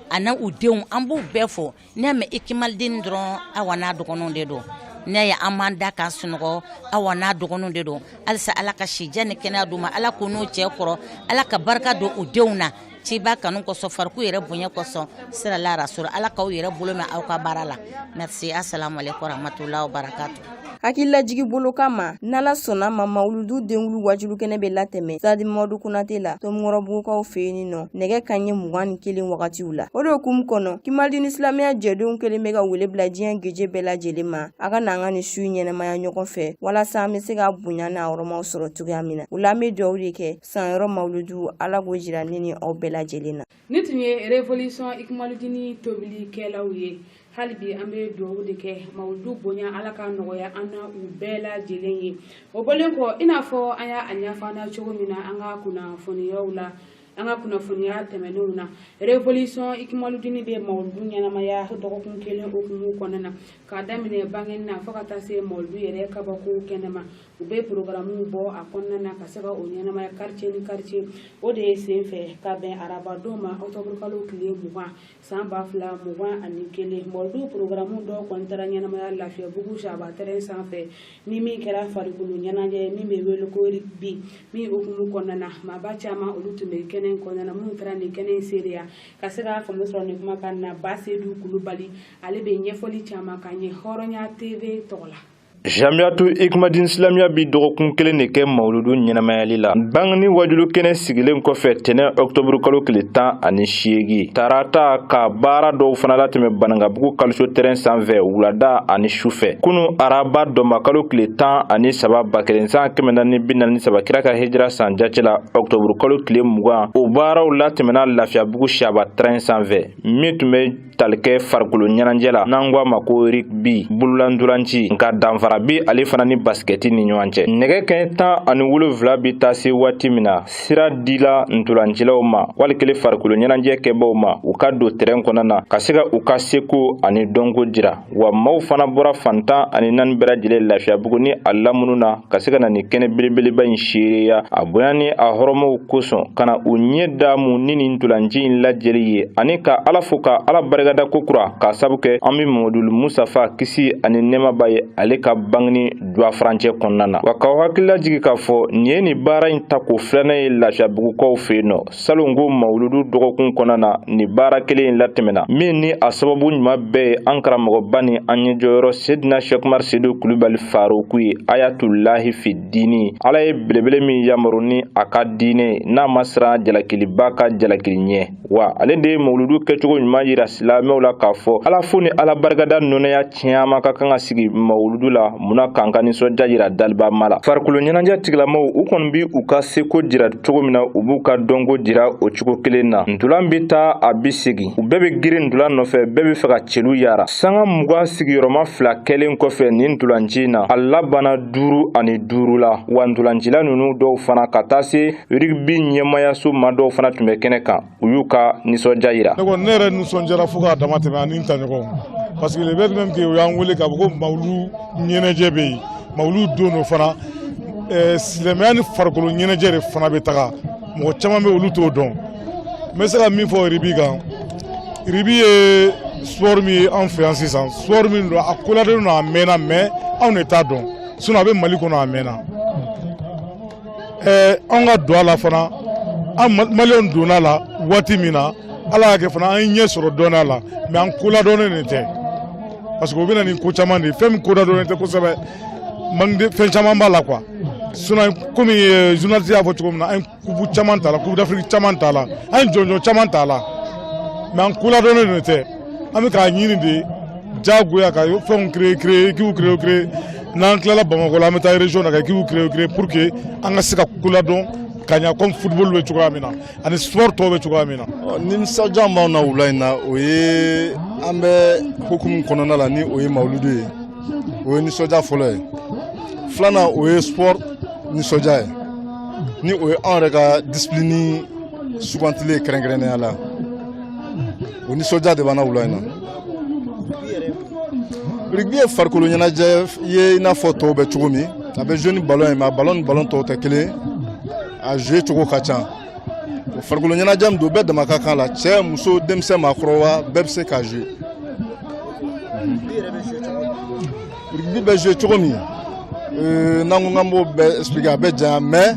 a n'a u denw an b'u bɛɛ fo n'i y'a mɛn ikimaliden dɔrɔn awa n'a dɔgɔninw de don n'a ye an b'an da k'an sunɔgɔ awa n'a dɔgɔninw de don halisa ala ka sijan ni kɛnɛya d'u ma ala k'u n'u cɛ kɔrɔ ala ka barika don u denw na ciba kanu kosɔn fariko yɛrɛ bonya kosɔn sallallahu alaihi wasallam ala k'aw yɛrɛ bolo mɛn aw ka baara la merci assalamu alaikum warahmatullahi wabarakatuh. hakililajigi bolo kama n'ala sɔnna ma mawuludu denwulu wajulu kɛnɛ bɛ latɛmɛ Sadi Madu Kunate la Tomɔrɔbugukaw fɛ yen nɔ nɛgɛ kanɲɛ 21 wagatiw la o de hukumu kɔnɔ Kimalidini Silamɛya jɛdenw kelen bɛ ka wele bila diɲɛ geje bɛɛ lajɛlen ma a ka na an ka nin su ɲɛnɛmaya ɲɔgɔn fɛ walasa an bɛ se ka bonya n'a hɔrɔmaw sɔrɔ cogoya min na o la an bɛ dugawu de kɛ sanyɔrɔ mawuludu ala k'o jira ne ni aw bɛɛ lajɛlen na. Ni tun ye révolution Ikimalidini tobilikɛlaw ye hali bi an bɛ dugawu de kɛ mawuludu bonya ala ka nɔgɔya an na u bɛɛ lajɛlen ye o bɔlen kɔ i n'a fɔ an y'a ɲɛfɔ an na cogo min na an ka kunnafoniyaw la an ka kunnafoniya tɛmɛnenw na révolution Ikimalidini bɛ mawuludu ɲɛnamaya dɔgɔkun kelen hukumu kɔnɔna na k'a daminɛ bangeni na fo ka taa se mawuludu yɛrɛ kabako kɛnɛma u bɛ programme bɔ a kɔnɔna na ka se ka o ɲɛnamaya quartier ni quartier o de ye sen fɛ ka bɛn araba don ma octobre kalo tile 20 san 2021 mawuludu programme dɔw kɔni taara ɲɛnamaya Lafiyabugu Saba terrain sanfɛ ni min kɛra farikolo ɲɛnajɛ min bɛ wele ko rugby min hukumu kɔnɔna na maaba caman olu tun bɛ kɛnɛ kɔnɔna na minnu taara nin kɛnɛ seereya ka se ka faamu sɔrɔ nin kumakan na Basedu Kulubali ale bɛ ɲɛfɔli caman ka ɲɛ Hɔrɔnya TV tɔgɔ la. Jamiyatu Ikimadini Silamɛya bi dɔgɔkun kelen de kɛ mawuludu ɲɛnamayali la. Bangeni wajulu kɛnɛ sigilen kɔfɛ tɛnɛ octobre kalo tile 18 tarata ka baara dɔw fana latɛmɛ Banangabugu Kaliso terrain sanfɛ wulada ani sufɛ. Kunu araba dɔnba kalo tile 13 1443 kira ka hijira san jati la octobre kalo tile 20 o baaraw latɛmɛna Lafiyabugu Saba terrain sanfɛ min tun bɛ tali kɛ farikolo ɲɛnajɛ la n'an k'a ma ko rugby bululandolanci nka danfara ragabi ale fana ni basketi ni ɲɔgɔn cɛ. Nɛgɛ kɛɲɛ 17 bi taa se waati min na sira dila ntolancilaw ma wali kelen farikolo ɲɛnajɛ kɛbaw ma u ka don terrain kɔnɔna na ka se ka u ka seko ani dɔnko jira. Wa maaw fana bɔra fantan ani naani bɛɛ lajɛlen Lafiyabugu ni a lamunu na ka se ka na ni kɛnɛ belebeleba in seereya a bonya ni a hɔrɔnmaw kosɔn ka na u ɲɛ daamu ni nin ntolanci in lajɛli ye ani ka Ala fo ka Ala barikada kokura ka sabu kɛ an bɛ Mamadu Musafa kisi ani nɛɛma b'a ye ale ka bangeni duwa farancɛ kɔnɔna na. Wa k'aw hakilila jigi k'a fɔ nin ye nin baara in ta ko filanan ye Lafiyabugukaw fɛ yen nɔ salon ko Mawuludu dɔgɔkun kɔnɔna na nin baara kelen in latɛmɛna min ni a sababu ɲuman bɛɛ ye an karamɔgɔba ni an ɲɛjɔyɔrɔ Sedina Sheikh Umar Seydou Kulibali Faruku ye Ayatullahi fi dini. Ala ye belebele min yamaru ni a ka diinɛ n'a ma siran jalakiliba ka jalakili ɲɛ wa ale de ye Mawuludu kɛcogo ɲuman yira silamɛw la k'a fɔ Ala fo ni Ala barikada nɔnɛya caman ka kan ka sigi Mawuludu la munna k'an ka nisɔndiya yira daliba ma la. Farikolo ɲɛnajɛ tigilamaw u kɔni bi u ka seko jira cogo min na u b'u ka dɔnko jira o cogo kelen na. Ntulan bi taa a bi segin u bɛɛ bɛ girin ntulan nɔfɛ bɛɛ bɛ fɛ ka celu yara. Sanga 20 sigiyɔrɔma 2 kɛlen kɔfɛ nin ntulanci na a labana 5 la wa ntulancila ninnu dɔw fana ka taa se rugby ɲɛmayaso ma dɔw fana tun bɛ kɛnɛ kan u y'u ka nisɔndiya yira. Ne yɛrɛ nisɔndiyara fo k'a dama tɛmɛ ani n taɲɔgɔnw parce que le fait même que u y'an wele k'a fɔ ko Mawuludu ɲɛnajɛ bɛ yen Mawuludu don dɔ fana silamɛya ni farikolo ɲɛnajɛ de fana bɛ taga mɔgɔ caman bɛ olu t'o dɔn. N bɛ se ka min fɔ rugby kan rugby ye sport min ye an fɛ yan sisan sport min don a koladɔnnen don a mɛnna mais anw de t'a dɔn sinon a bɛ Mali kɔnɔ a mɛnna. An ka don a la fana an Maliyɛnw donna a la waati min na Ala y'a kɛ fana an ye ɲɛ sɔrɔ dɔɔnin a la mais an koladɔnnen de tɛ parce que o bɛ na ni ko caman de ye fɛn min koladɔnnen tɛ kosɛbɛ fɛn caman b'a la quoi. Sinon komi journaliste y'a fɔ cogo min na an ye kubu caman t'a la Coupe d'Afrique caman t'a la an ye jɔnjɔn caman t'a la mais an koladɔnnen de tɛ an bɛ k'a ɲini de jagoya ka fɛnw créer équipe créer n'an tilala Bamakɔ la an bɛ taa région na ka équipe créer pour que an ka se ka koladɔn ka ɲa comme football bɛ cogoya min na ani sport tɔw bɛ cogoya min na. Nimisiwadiya b'anw na wula in na o ye an bɛ hukumu kɔnɔna la ni o ye Mawuludu ye o ye nisɔndiya fɔlɔ ye. Filanan o ye sport nisɔndiya ye ni o ye anw yɛrɛ ka discipline sugantilen kɛrɛnkɛrɛnnenya la o nisɔndiya de b'an na wula in na. Rugby ye farikolo ɲɛnajɛ ye i n'a fɔ tɔw bɛ cogo min a bɛ jouer ni ballon ye mais a ballon ni ballon tɔw tɛ kelen a jouer cogo ka ca o farikolo ɲɛnajɛ min don bɛɛ dama ka kan la cɛ muso denmisɛn maakɔrɔba bɛɛ bɛ se k'a jouer. Rugby bɛ jouer cogo min n'an ko k'an b'o bɛɛ expliquer a bɛ janya mais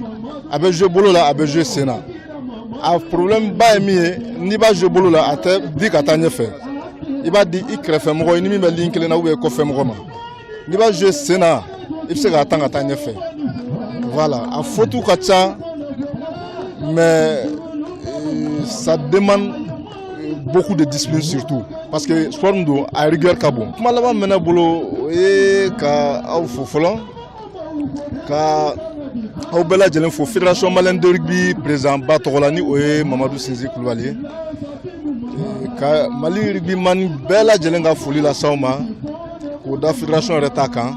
a bɛ jouer bolo la a bɛ jouer sen na a problème ba ye min ye n'i b'a jouer bolo la a tɛ di ka taa ɲɛfɛ i b'a di i kɛrɛfɛmɔgɔ ni min bɛ ligne kelen na ou bien kɔfɛmɔgɔ ma n'i b'a jouer sen na i bɛ se k'a tan ka taa ɲɛfɛ voilà a fautes ka ca mais ça demande beaucoup de discipline surtout parce que sport min don a rigueur ka bon. Kuma laban min bɛ ne bolo o ye ka aw fo fɔlɔ ka aw bɛɛ lajɛlen fo fédération malienne de rugby président ba tɔgɔ la ni o ye Mamadu Sinzi Kulibali ye ka Mali rugby man bɛɛ lajɛlen ka foli las'aw ma k'o da fédération yɛrɛ ta kan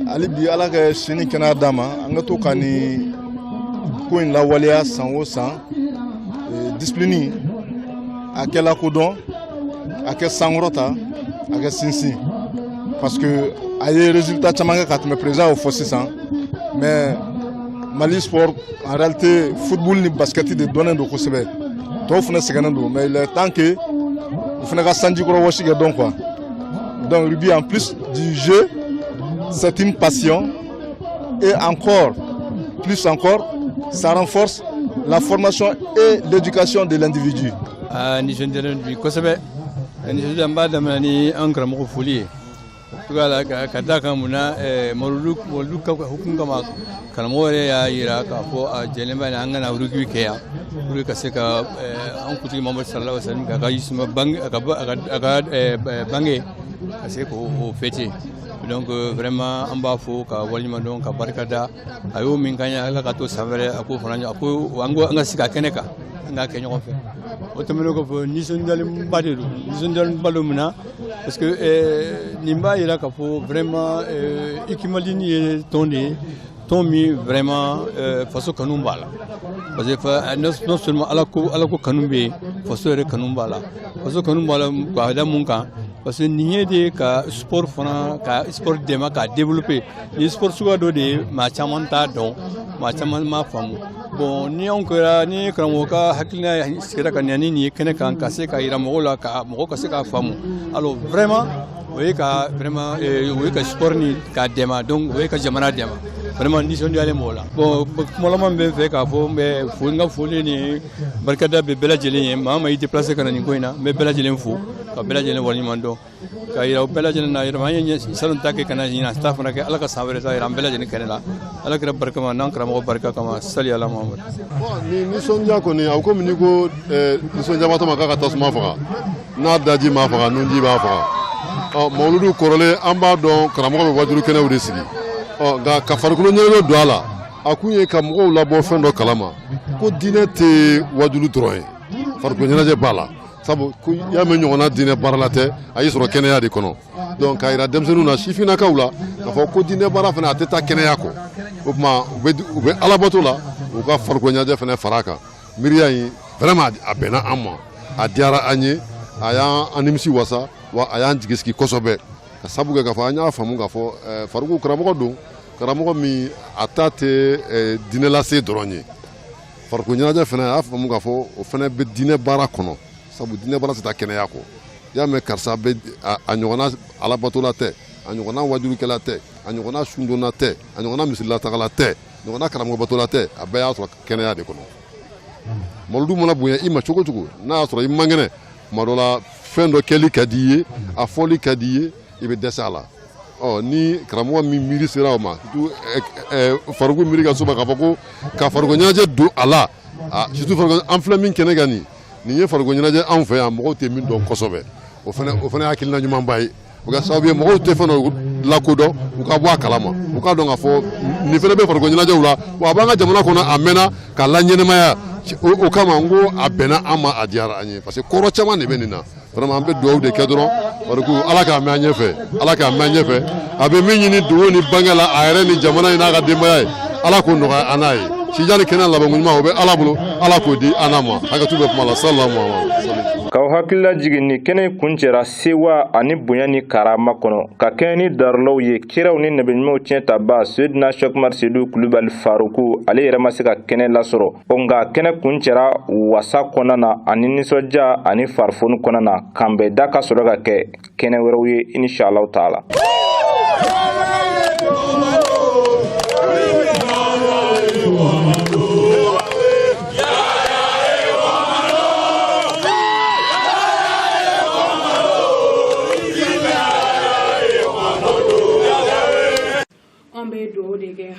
hali bi Ala ka si ni kɛnɛya d'a ma an ka to ka nin ko in lawaleya san o san discipline a kɛ lakodɔn a kɛ sankɔrɔta a kɛ sinsin parce que a ye résultat caman kɛ ka tɛmɛ président y'o fɔ sisan mais Mali sport en réalité football ni basket de dɔnnen don kosɛbɛ tɔw fana sɛgɛnnen don mais il est temps que o fana ka sanji kɔrɔ wɔsi kɛ dɔn quoi donc rugby en plus du jeu c'est une passion et encore plus encore ça renforce la formation et l'éducation de l'individu. Nisɔndiyalen bi kosɛbɛ nisɔndiya n b'a daminɛ ni an karamɔgɔ foli ye cogoya la ka da kan mun na Mawuludu ka hukumu kama karamɔgɔ yɛrɛ y'a yira k'a fɔ a jɛlen bɛ an kana rugby kɛ yan pour que ka se ka an kuntigi Mamadu sallallahu alaihi wasallam k'a ka bange ka se k'o fêter donc vraiment an b'a fo ka waliɲuman dɔn ka barika da a y'o min kan ye ala ka to san wɛrɛ a k'o fana a ko an ka sigi a kɛnɛ kan an k'a kɛ ɲɔgɔn fɛ o tɛmɛnen kɔfɛ nisɔndiyalenba de don nisɔndiyalenba don min na parce que nin b'a yira k'a fɔ vraiment Ikimaldini ye tɔn de ye tɔn min vraiment faso kanu b'a la parce que non seulement ala ko kanu bɛ yen faso yɛrɛ kanu b'a la faso kanu b'a la k'a da mun kan parce que nin ye de ka sport fana ka sport dɛmɛ k'a développer ni sport suguya dɔ de ye maa caman t'a dɔn maa caman m'a faamu bon ni anw kɛra ni karamɔgɔ ka hakilina sigira ka ɲa ni nin ye kɛnɛ kan ka se ka yira mɔgɔw la ka mɔgɔ ka se k'a faamu alors vraiment o ye ka vraiment o ye ka sport ni k'a dɛmɛ donc o ye ka jamana dɛmɛ vraiment nisɔndiyalen b'o la bon kumalama bɛ n fɛ k'a fɔ n bɛ fo n ka foli ni barikada bɛ bɛɛ lajɛlen ye maa ma i déplacé ka na nin ko in na n bɛ bɛɛ lajɛlen fo ka bɛɛ lajɛlen waleɲuman dɔn ka yira o bɛɛ lajɛlen na yɛrɛ an ye salon ta kɛ ka na ɲina ta fana kɛ ala ka san wɛrɛ ta yira an bɛɛ lajɛlen kɛnɛ la ala kɛra barika ma n'an karamɔgɔ barika kama sali ala mahamadu ni nisɔndiya kɔni a komi ni ko nisɔndiyabatɔ ma k'a ka tasuma faga n'a daji m'a faga nunji b'a faga mawuludu kɔrɔlen an b'a dɔn karamɔgɔ bɛ wajulu kɛnɛw de sigi nka ka farikolo ɲɛnajɛ don a la a kun ye ka mɔgɔw labɔ fɛn dɔ kalama ko diinɛ tɛ wajulu dɔrɔn ye farikolo ɲɛnajɛ b'a la sabu y'a mɛn ɲɔgɔnna diinɛ baara la tɛ a y'i sɔrɔ kɛnɛya de kɔnɔ donc k'a yira denmisɛnninw na sifinnakaw la k'a fɔ ko diinɛ baara fana a tɛ taa kɛnɛya kɔ o tuma u bɛ alabato la u ka farikolo ɲɛnajɛ fana fara a kan miiriya in vraiment a bɛnna an ma a diyara an ye a y'an nimisi wasa wa a y'an jigi sigi kosɛbɛ ka sabu kɛ k'a fɔ an y'a faamu k'a fɔ farikolo karamɔgɔ don karamɔgɔ min a ta tɛ diinɛ lase dɔrɔn ye farikolo ɲɛnajɛ fana a y'a faamu k'a fɔ o fana bɛ diinɛ baara kɔnɔ sabu diinɛ baara tɛ taa kɛnɛya kɔ i y'a mɛn karisa bɛ a ɲɔgɔnna alabatola tɛ a ɲɔgɔnna wajulukɛla tɛ a ɲɔgɔnna sundonna tɛ a ɲɔgɔnna misilatagala tɛ a ɲɔgɔnna karamɔgɔbatola tɛ a bɛɛ y'a sɔrɔ kɛnɛya de kɔnɔ mawuludu mana bonya i ma cogo o cogo n'a y'a sɔrɔ i man kɛnɛ tuma dɔ la fɛn dɔ kɛli ka di i ye a fɔli ka di i ye i bɛ dɛsɛ a la ni karamɔgɔ min miiri sera o ma farikolo miiri ka so ma k'a fɔ ko ka farikolo ɲɛnajɛ don a la surtout an filɛ min kɛnɛ kan nin ye farikolo ɲɛnajɛ anw fɛ yan mɔgɔw tɛ min dɔn kosɛbɛ o fana hakilina ɲumanba ye o ka sababu ye mɔgɔw tɛ fɛn dɔ lakodɔn u ka bɔ a kalama u k'a dɔn k'a fɔ nin fana bɛ farikolo ɲɛnajɛw la wa a b'an ka jamana kɔnɔ a mɛnna k'a laɲɛnɛmaya o kama n ko a bɛnna an ma a diyara an ye parce que kɔrɔ caman de bɛ nin na vraiment an bɛ dugawu de kɛ dɔrɔn farikolo ala k'a mɛn an ɲɛfɛ ala k'a mɛn an ɲɛfɛ a bɛ min ɲini dogo ni bange la a yɛrɛ ni jamana in n'a ka denbaya ye ala k'o nɔgɔya an n'a ye sijani kɛnɛ labanko ɲuman o bɛ ala bolo ala k'o di an n'a ma hakɛtu bɛ kuma la sallallahu k'aw hakilila jigin ni kɛnɛ kuncɛra sewa ani bonya ni karama kɔnɔ ka kɛɲɛ ni darulaw ye kiraw ni nabiɲumanw tiɲɛ ta ba Seydina Cheikh Umar Seydou Kulubali Faruku ale yɛrɛ ma se ka kɛnɛ lasɔrɔ nka kɛnɛ kuncɛra wasa kɔnɔna na ani nisɔndiya ani farifoni kɔnɔna na kan bɛɛ da ka sɔrɔ ka kɛ kɛnɛ wɛrɛw ye inshallah taala.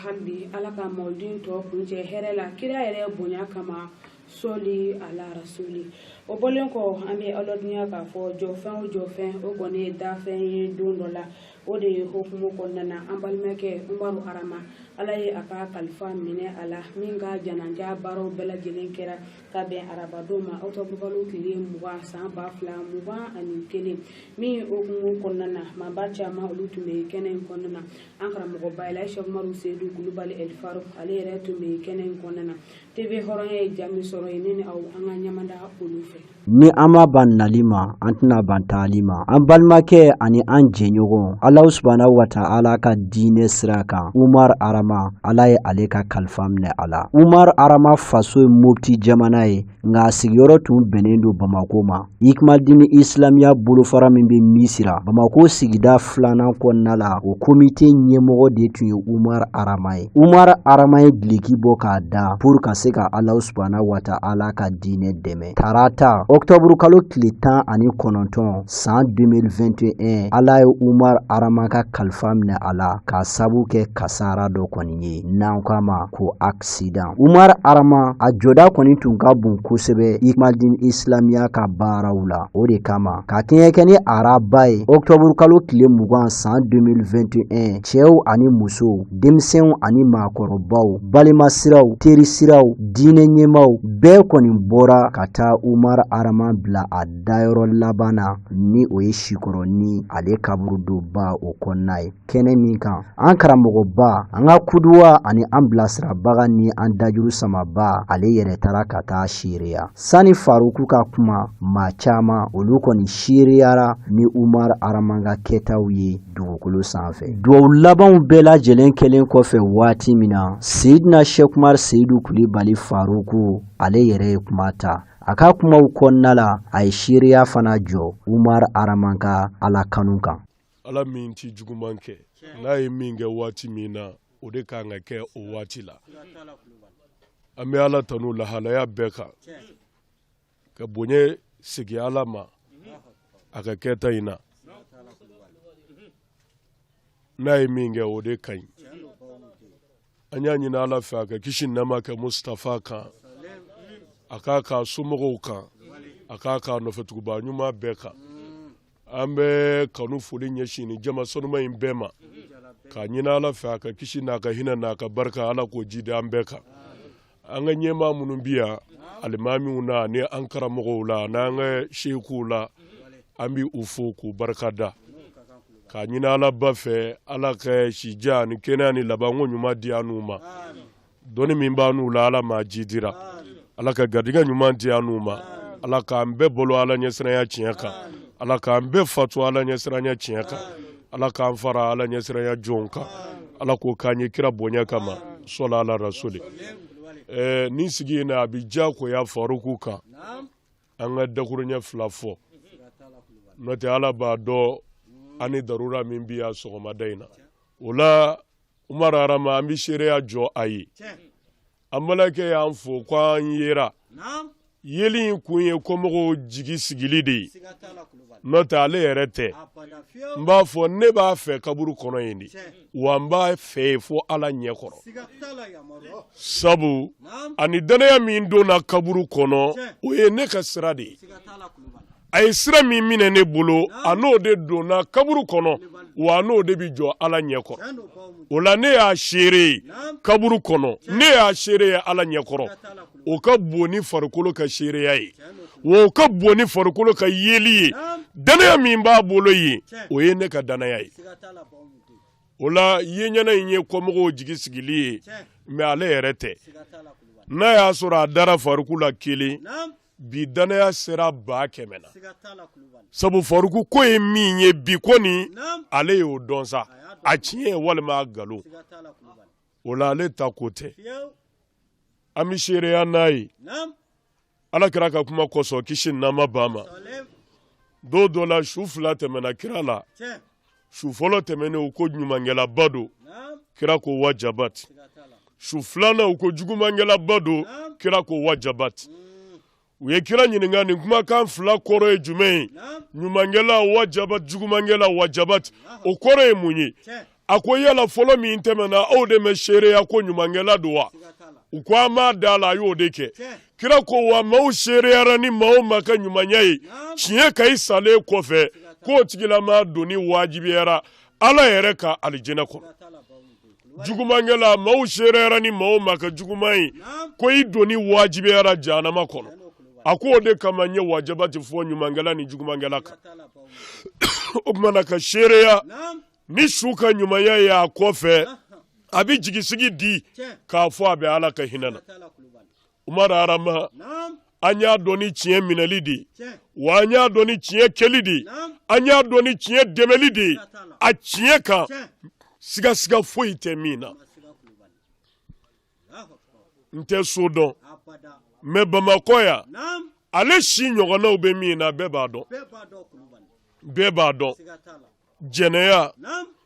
hali ala ka mawlidin tɔ kuncɛ hɛrɛ la kira yɛrɛ bonya kama sɔli ala rasuli o bɔlen kɔ an bɛ alɔdunya k'a fɔ jɔfɛn o jɔfɛn o kɔni ye dafɛn ye don dɔ la o de ye hokumu kɔnɔna na an balimakɛ Umaru Arama ala ye a ka kalifa minɛ a la min ka jananja baaraw bɛɛ lajɛlen kɛra ka bɛn arabadon ma octobre tile 20 san 2021 min hokumu kɔnɔna na maba caman olu tun bɛ kɛnɛ in kɔnɔna na an karamɔgɔba Elhaji Cheikh Umaru Seydou Kulubali El Farouk ale yɛrɛ tun bɛ kɛnɛ in kɔnɔna na TV hɔrɔnya ye jaabi sɔrɔ ye ne ni aw an ka ɲamada olu fɛ ni an ma ban nali ma an tɛna ban taali ma an balimakɛ ani an jɛɲɔgɔn Alahu subhanahu wa ta'ala ka diinɛ sira kan Umar Arama ala ye ale ka kalifa minɛ a la Umar Arama faso ye Mopti jamana ye nka sigiyɔrɔ tun bɛnnen don Bamako ma Ikimaldini Islamiya bolofara min bɛ Misira Bamako sigida 2nan kɔnɔna la o komite ɲɛmɔgɔ de tun ye Umar Arama ye Umar Arama ye duloki bɔ k'a da pour ka se ka Alahu subhanahu wa ta'ala ka diinɛ dɛmɛ tarata Octobre kalo tile 19 san 2021 Ala ye Umar Arama ka kalifa minɛ a la k'a sabu kɛ kasara dɔ kɔni ye n'an k'a ma ko accident. Umar Arama a jɔda kɔni tun ka bon kosɛbɛ Ikmadin Islamiya ka baaraw la. O de kama ka kɛɲɛ kɛ ni araba ye Octobre kalo tile 20 san 2021 cɛw ani musow, denmisɛnw ani maakɔrɔbaw, balimasiraw, terisiraw, diinɛ ɲɛmaw bɛɛ kɔni bɔra ka taa Umar Arama bila a dayɔrɔ laban na ni o ye Sikɔrɔ ni ale kaburu donba o kɔnɔna ye. Kɛnɛ min kan an karamɔgɔba, an ka kuduwa ani an bilasirabaga ni an dajuru samaba ale yɛrɛ taara ka taa seereya. Sani Faruku ka kuma, maa caman olu kɔni seereyara ni Umar Arama ka kɛtaw ye dugukolo sanfɛ. Duwawu labanw bɛɛ lajɛlen kɛlen kɔfɛ waati min na Seyidina Sheikh Umar Seyidu Kulibali Faruku ale yɛrɛ ye kuma ta. A ka kumaw kɔnɔna la a ye seereya fana jɔ Umar Arama ka Ala kanu kan. Ala min ti juguman kɛ n'a ye min kɛ waati min na o de kan ka kɛ o waati la. An bɛ Ala tanu lahalaya bɛɛ kan ka bonya sigi Ala ma a ka kɛta in na. N'a ye min kɛ o de ka ɲi. An y'a ɲini Ala fɛ a ka kisi nɛɛma kɛ Mustafa kan, a k'a ka somɔgɔw kan, a k'a ka nɔfɛtuguba ɲuman bɛɛ kan. An bɛ kanu foli ɲɛsin ni jama sanuma in bɛɛ ma k'a ɲini Ala fɛ a ka kisi n'a ka hinɛ n'a ka barika Ala k'o jidi an bɛɛ kan. An ka ɲɛmaa minnu bi yan alimamiw na ni an karamɔgɔw la n'an ka sekuw la an bi u fo k'u barika da. K'a ɲini Ala ba fɛ Ala ka sija ni kɛnɛya ni labanko ɲuman di an n'u ma. Dɔnni min b'a n'u la Ala m'a jidira. Ala ka garijɛgɛ ɲuman di an n'u ma. Ala k'an bɛɛ bolo Ala ɲɛsiranya tiɲɛ kan. Ala k'an bɛɛ fatu Ala ɲɛsiranya tiɲɛ kan. Ala k'an fara Ala ɲɛsiranya jɔnw kan. Ala k'o k'an ye kira bonya kama sɔla Ala rasuli. Nin sigi in na a bi diyagoya Faruku kan an ka dakuruɲɛ 2 fɔ. N'o tɛ Ala b'a dɔn an ni darura min bi yan sɔgɔmada in na. O la Umar Arama an bi seereya jɔ a ye. An balimakɛ y'an fo k'an yera. Yeli in kun ye kɔmɔgɔw jigi sigili de ye. N'o tɛ ale yɛrɛ tɛ. N b'a fɔ ne b'a fɛ kaburu kɔnɔ yen de. Wa n b'a fɛ fo Ala ɲɛkɔrɔ. Sabu ani danaya min donna kaburu kɔnɔ o ye ne ka sira de ye. A ye sira min minɛ ne bolo a n'o de donna kaburu kɔnɔ wa n'o de bi jɔ Ala ɲɛkɔrɔ. O la ne y'a seere kaburu kɔnɔ, ne y'a seere Ala ɲɛkɔrɔ. O ka bon ni farikolo ka seereya ye. Wa o ka bon ni farikolo ka yeli ye. Danaya min b'a bolo ye o ye ne ka danaya ye. O la ye ɲɛna in ye kɔmɔgɔw jigi sigili ye mais ale yɛrɛ tɛ. N'a y'a sɔrɔ a dara Faruku la kelen bi danaya sera 100 na. Sabu Faruku ko ye min ye bi kɔni ale y'o dɔn sa. A tiɲɛ walima a nkalon. O la ale ta ko tɛ. An bɛ seereya n'a ye. Ala kira ka kuma kɔsɔn kisi nama b'a ma. Don dɔ la su 2 tɛmɛna kira la. Su fɔlɔ tɛmɛnen u ko ɲumankɛlaba don. Kira ko wajabat. Su 2nan u ko jugumankɛlaba don. Kira ko wajabat. U ye kira ɲininka nin kumakan 2 kɔrɔ ye jumɛn ye? Ɲumankɛla wajabat, jugumankɛla wajabat. O kɔrɔ ye mun ye? A ko yala fɔlɔ min tɛmɛna aw de mɛ seereya ko ɲumankɛla don wa? U ko an m'a da la a y'o de kɛ. Kira ko wa maaw seereyara ni maa o maa ka ɲumanya ye tiɲɛ ka i salen kɔfɛ k'o tigilama donni wajibiyara Ala yɛrɛ ka alijinɛ kɔnɔ. Jugumankɛla maaw seereyara ni maa o maa ka juguman ye ko i donni wajibiyara jahanama kɔnɔ. A ko o de kama n ye wajabati fɔ ɲumankɛla ni jugumankɛla kan. O kumana ka seereya ni su ka ɲumanya ye a kɔfɛ a bi jigisigi di k'a fɔ a bɛ Ala ka hinɛ na. Umar Arama an y'a dɔn ni tiɲɛ minɛli de wa an y'a dɔn ni tiɲɛ kɛli de an y'a dɔn ni tiɲɛ dɛmɛli de a tiɲɛ kan sigasiga foyi tɛ min na. N tɛ so dɔn mais Bamakɔ yan ale si ɲɔgɔnnaw bɛ min na bɛɛ b'a dɔn. Bɛɛ b'a dɔn. Jɛnɛya,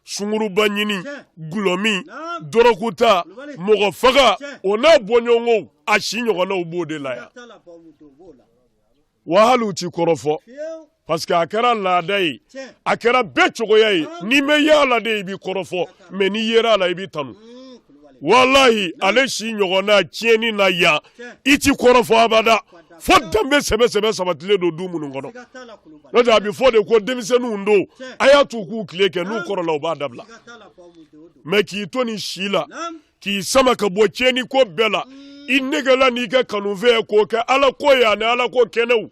sunguruba ɲini, gulɔmi, dɔrɔkuta, mɔgɔ faga o n'a bɔɲɔgɔnw a si ɲɔgɔnnaw b'o de la yan. wahalu ti korofo parce que akara la dai akara bechogoya yi ni me yala de bi korofo me ni yera la ibi tanu wallahi ale shi nyogona tieni na ya iti korofo abada fo dambe sebe sabatile do du munu ngodo no da bi fo de ko demise nu ndo ayatu ku kleke nu korola obadabla me ki toni shila ki sama ka bocheni ko bela inegala ni ka kanuve ko ka ala ko ya na ala ko kenau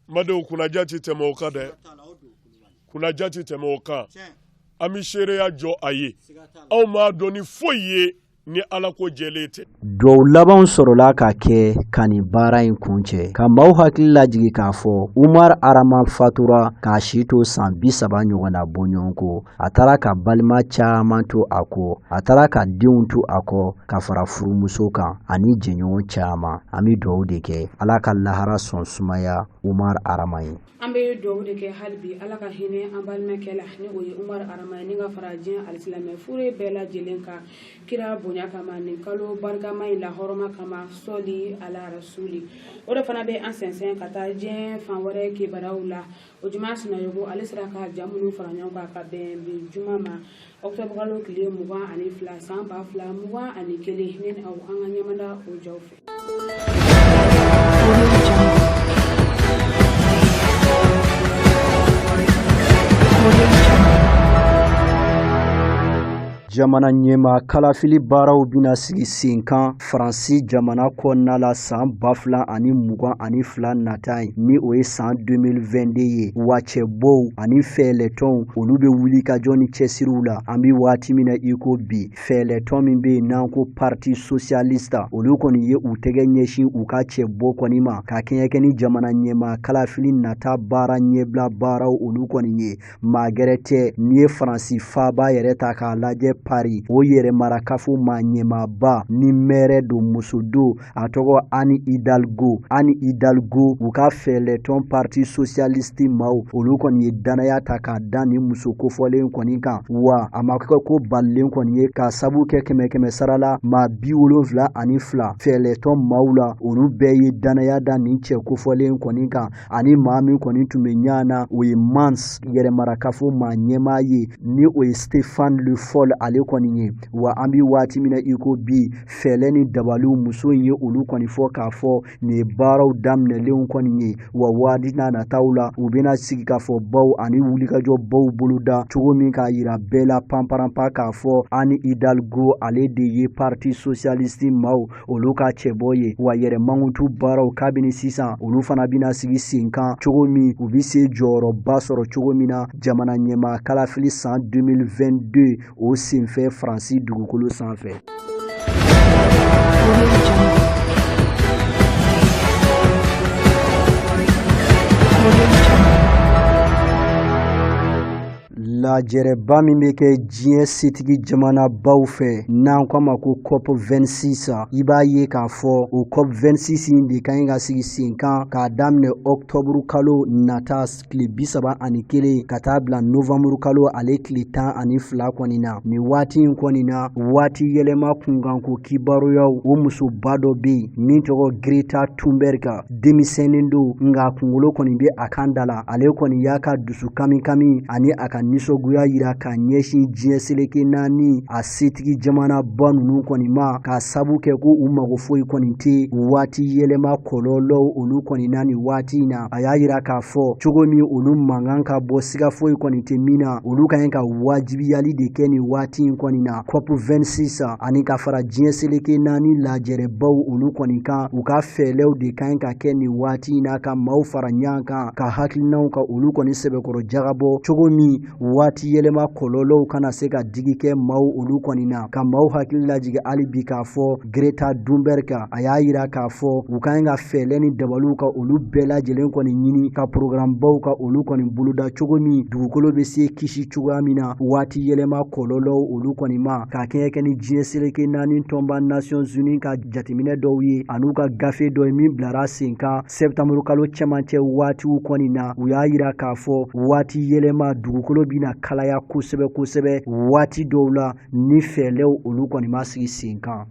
mado kuna jati temoka de kuna jati temoka amishere ya jo aye au ma doni foye ni ala ko jelete do laban sorola ka ke kani bara in kunce ka mau hakilla jigi ka fo Umar Arama fatura ka shito san bisaba nyogona bonyonko atara ka balma chaman to ako atara ka diuntu ako ka fara furumuso kan ani jenyo chama ami do de ke ala ka lahara son sumaya Umar Arama yi ambe do de ke halbi ala ka hine ambal mekela ni oyi Umar Arama ni ga farajin alislamé fure bela jelenka kira bonya kama ni kalo barga mai la horoma kama soli ala rasuli o da fana be an sensen kata jen fan wore ke barawla o juma suna yogo alisra ka jamunu faranyan ka ben bi juma ma octobre kalo kile muwa ani fla samba fla muwa ani kele nen au an nyamanda o jawfe jamana nyema kalafili baaraw bina sigi senkan Faransi jamana kɔnɔna la san 2022 natai ni o ye san 2022 ye wacɛbɔw ani fɛɛlɛtɔnw olu bɛ wuli ka jɔ ni cɛsiriw la an bi waati min na iko bi fɛɛlɛtɔn min bɛ n'an ko parti socialista olu kɔni ye u tɛgɛ ɲɛsin u ka cɛbɔ kɔni ma ka kɛɲɛ ni jamana nyema kalafili nata baara ɲɛbila baaraw olu kɔni ye magɛrɛ tɛ ni ye Faransi faaba yɛrɛ ta k'a lajɛ Paris o yɛrɛ marakafo ma ɲɛmaba ni mɛrɛ do muso do a tɔgɔ Anne Hidalgo u ka fɛɛlɛtɔn parti socialiste maw olu kɔni ye danaya ta k'a da ni muso kofɔlen kɔni kan wa a ma kɛ ko balilen kɔni ye ka sabu kɛ kɛmɛ sarala ma 72 fɛɛlɛtɔn maw la olu bɛɛ ye danaya da ni cɛ kofɔlen kɔni kan ani maa min kɔni tun bɛ ɲana o ye Mans yɛrɛ marakafo ma ɲɛma ye ni o ye Stéphane Le Foll ale kɔni ye wa an bi waati min na iko bi fɛlɛ ni dabaliw muso in ye olu kɔni fɔ k'a fɔ ni baaraw daminɛlenw kɔni ye wa waati na nataw la u bɛna sigi k'a fɔ baw ani wulikajɔ baw boloda cogo min k'a yira bɛɛ la panparanpa k'a fɔ Anne Hidalgo ale de ye parti socialiste maw olu ka cɛbɔ ye wa yɛrɛ mankutu baaraw kabini sisan olu fana bɛna sigi sen kan cogo min u bi se jɔyɔrɔba sɔrɔ cogo min na jamana ɲɛma kalafili san 2022 o senfɛ Faransi dugukolo sanfɛ. lajɛrɛba min bɛ kɛ diɲɛ setigi jamana baw fɛ n'an ko a ma ko COP 26 i b'a ye k'a fɔ o COP 26 in de kan ka sigi sen kan k'a daminɛ octobre kalo nata tile 31 ka taa bila novembre kalo ale tile 12 kɔni na ni waati in kɔni na waati yɛlɛma kunkanko kibaruyaw o musoba dɔ bɛ yen min tɔgɔ Greta Thunberg denmisɛnnin don nka kunkolo kɔni bɛ a kan da la ale kɔni y'a ka dusu kami ani a ka nisɔngoya yira ka ɲɛsin diɲɛ seleke naani a setigi jamana ba ninnu kɔni ma ka sabu kɛ ko u mago foyi kɔni tɛ waati yɛlɛma kɔlɔlɔw olu kɔni na ni waati in na a y'a yira k'a fɔ cogo min olu mankan ka bɔ siga foyi kɔni tɛ min na olu ka ɲi ka wajibiyali de kɛ nin waati in kɔni na COP 26 ani ka fara diɲɛ seleke naani lajɛrɛbaw olu kɔni kan u ka fɛɛlɛw de ka ɲi ka kɛ nin waati in na ka maaw fara ɲɔgɔn kan ka hakilinaw ka olu kɔni sɛbɛkɔrɔ jagabɔ cogo min waati yɛlɛma kɔlɔlɔw kana se ka digi kɛ maaw olu kɔni na ka maaw hakili lajigi hali bi k'a fɔ Greta Thunberg a y'a yira k'a fɔ u ka ɲi ka fɛɛlɛ ni dabaliw ka olu bɛɛ lajɛlen kɔni ɲini ka programme baw ka olu kɔni boloda cogo min dugukolo bɛ se kisi cogoya min na waati yɛlɛma kɔlɔlɔw olu kɔni ma ka kɛɲɛ ni diɲɛ seleke naani tɔnba Nations Unies ka jateminɛ dɔw ye an'u ka gafe dɔ ye min bilara sen kan septembre kalo cɛmancɛ waatiw kɔni na u y'a yira k'a fɔ waati yɛlɛma dugukolo bina kalaya kosɛbɛ waati dɔw la ni fɛɛlɛw olu kɔni ma sigi sen kan.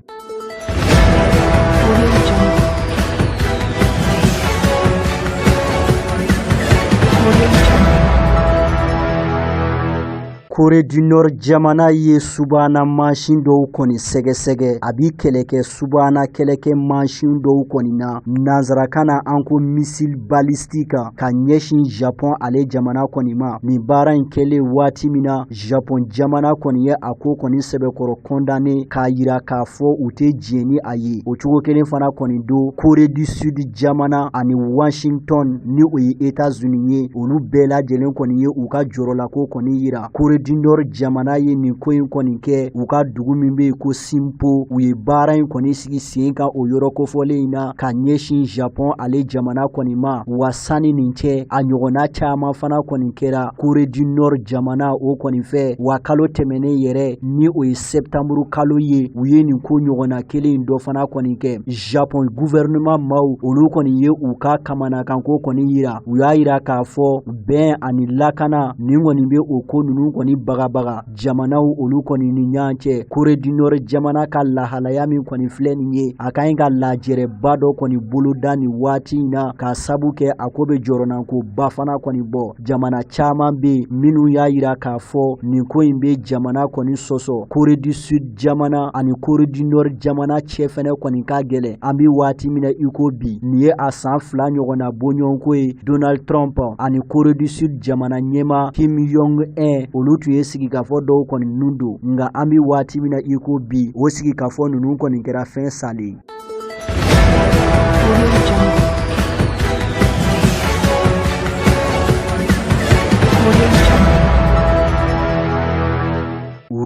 Corée du Nord jamana ye subana machine dɔw kɔni sɛgɛsɛgɛ a bi kɛlɛkɛ subana kɛlɛkɛ machine dɔw kɔni na nanzarakan na an ko missile balistique ka ɲɛsin Japon ale jamana kɔni ma nin baara in kɛlen waati min na Japon jamana kɔni ye a ko kɔni sɛbɛkɔrɔ condamné k'a yira k'a fɔ u tɛ diɲɛ ni a ye o cogo kelen fana kɔni do Corée du Sud jamana ani Washington ni o ye États-Unis ye olu bɛɛ lajɛlen kɔni ye u ka jɔrɔla ko kɔni yira Corée du Nord jamana ye nin ko in kɔni kɛ u ka dugu min bɛ ko Simpo u ye baara in kɔni sigi sen kan o yɔrɔ kofɔlen in na ka ɲɛsin Japon ale jamana kɔni ma wa sani nin cɛ a ɲɔgɔnna caman fana kɔni kɛra Corée du Nord jamana o kɔni fɛ wa kalo tɛmɛnen yɛrɛ ni o ye septembre kalo ye u ye nin ko ɲɔgɔnna kelen dɔ fana kɔni kɛ Japon gouvernement maw olu kɔni ye u ka kamanakan ko kɔni yira u y'a yira k'a fɔ bɛn ani lakana nin kɔni bɛ o ko ninnu kɔni bagabaga jamanaw olu kɔni ni ɲɔgɔn cɛ Corée du Nord jamana ka lahalaya min kɔni filɛ nin ye a ka ɲi ka lajɛrɛba dɔ kɔni boloda nin waati in na k'a sabu kɛ a ko bɛ jɔrɔnanko ba fana kɔni bɔ jamana caman bɛ minnu y'a yira k'a fɔ nin ko in bɛ jamana kɔni sɔsɔ Corée du Sud jamana ani Corée du Nord jamana cɛ fɛnɛ kɔni ka gɛlɛn an bɛ waati min na i ko bi nin ye a san 2 ɲɔgɔnna bɔɲɔgɔnko ye Donald Trump ani Corée du Sud jamana ɲɛma Kim Jong-un olu tun ye sigikafɔ dɔw kɔni ninnu don nka an bɛ waati min na i ko bi o sigikafɔ ninnu kɔni kɛra fɛn salen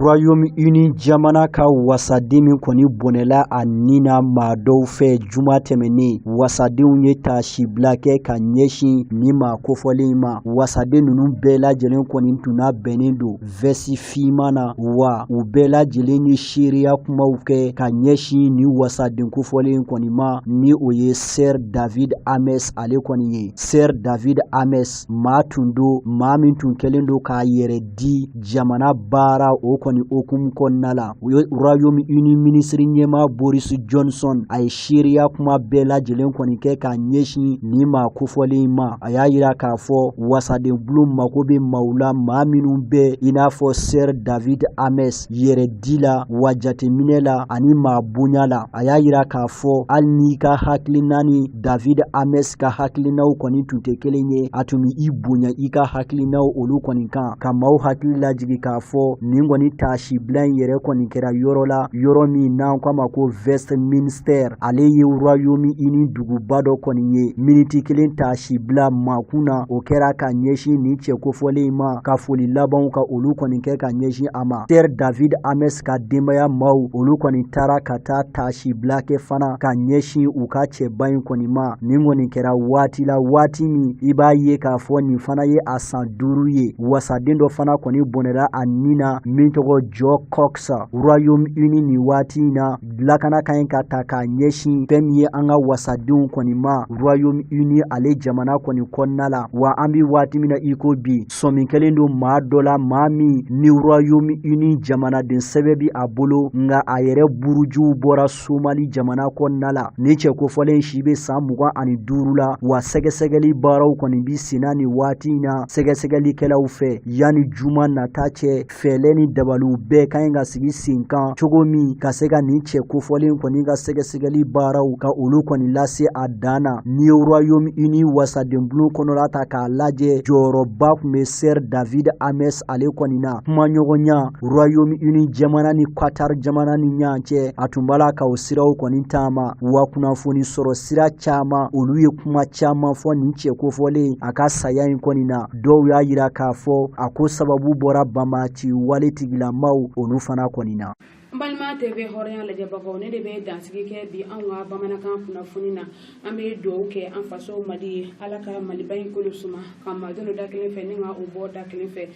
Royaume-Uni jamana ka wasaden min kɔni bɔnɛla a nina maa dɔw fɛ juma tɛmɛnen wasadenw ye taasibila kɛ ka ɲɛsin nin maa kofɔlen ma wasaden ninnu bɛɛ lajɛlen kɔni tunna bɛnnen don vɛsi finman na wa u bɛɛ lajɛlen ye seereya kumaw kɛ ka ɲɛsin nin wasaden kofɔlen kɔni ma ni o ye Sir David Ames ale kɔni ye Sir David Ames maa tun do maa min tun kɛlen do k'a yɛrɛ di jamana baara o kɔni okumu kɔnɔna la Royaume-Uni ministre ɲɛma Boris Johnson a ye seereya kuma bɛɛ lajɛlen kɔni kɛ ka ɲɛsin nin maa kofɔlen ma a y'a yira k'a fɔ wasaden bulon mako bɛ maaw la maa minnu bɛ i n'a fɔ Sir David Ames yɛrɛ di la wa jateminɛ la ani maa bonya la a y'a yira k'a fɔ hali n'i ka hakilina ni David Ames ka hakilinaw kɔni tun tɛ kelen ye a tun bɛ i bonya i ka hakilinaw olu kɔni kan ka maaw hakili lajigi k'a fɔ nin kɔni taasibila in yɛrɛ kɔni kɛra yɔrɔ la yɔrɔ min n'an k'a ma ko Westminster ale ye Royaume-Uni duguba dɔ kɔni ye miniti kelen taasibila makun na o kɛra ka ɲɛsin nin cɛ kofɔlen ma ka foli labanw ka olu kɔni kɛ ka ɲɛsin a ma Sir David Ames ka denbaya maw olu kɔni taara ka taa taasibila kɛ fana ka ɲɛsin u ka cɛba in kɔni ma nin kɔni kɛra waati la waati min i b'a ye k'a fɔ nin fana ye a san 5 ye wasaden dɔ fana kɔni bɔnɛra a nin na min tɔgɔ Joe Cox Royaume-Uni nin waati in na lakana ka ɲi ka ta k'a ɲɛsin fɛn min ye an ka wasadenw kɔni ma Royaume-Uni ale jamana kɔni kɔnɔna la wa an bɛ waati min na i ko bi sɔmin kɛlen don maa dɔ la maa min ni Royaume-Uni jamanaden sɛbɛn bi a bolo nka a yɛrɛ burujuw bɔra Somali jamana kɔnɔna la ni cɛ kofɔlen si bɛ san 25 la wa sɛgɛsɛgɛli baaraw kɔni bi senna nin waati in na sɛgɛsɛgɛlikɛlaw fɛ yanni juma nata cɛ fɛlɛ ni dabaliw bɛɛ ka ɲi ka sigi sen kan cogo min ka se ka nin cɛ kofɔlen kɔni ka sɛgɛsɛgɛli baaraw ka olu kɔni lase a dan na ni Royaume-Uni wasaden bulon kɔnɔla ta k'a lajɛ jɔyɔrɔba tun bɛ Sir David Ames ale kɔni na kuma ɲɔgɔnya Royaume-Uni jamana ni Qatar jamana ni ɲɔgɔn cɛ a tun b'a la ka o siraw kɔni taama wa kunnafoni sɔrɔ sira caman olu ye kuma caman fɔ nin cɛ kofɔlen a ka saya in kɔni na dɔw y'a yira k'a fɔ a ko sababu bɔra banbaaci wale tigilamaw olu fana kɔni na balima TV hɔrɔnya lajɛbagaw ne de bɛ dansigi kɛ bi an ka bamanankan kunnafoni na an bɛ dugawu kɛ an faso Mali ye ala ka Maliba in kolo suma ka madon da kelen fɛ ni ka o bɔ da kelen fɛ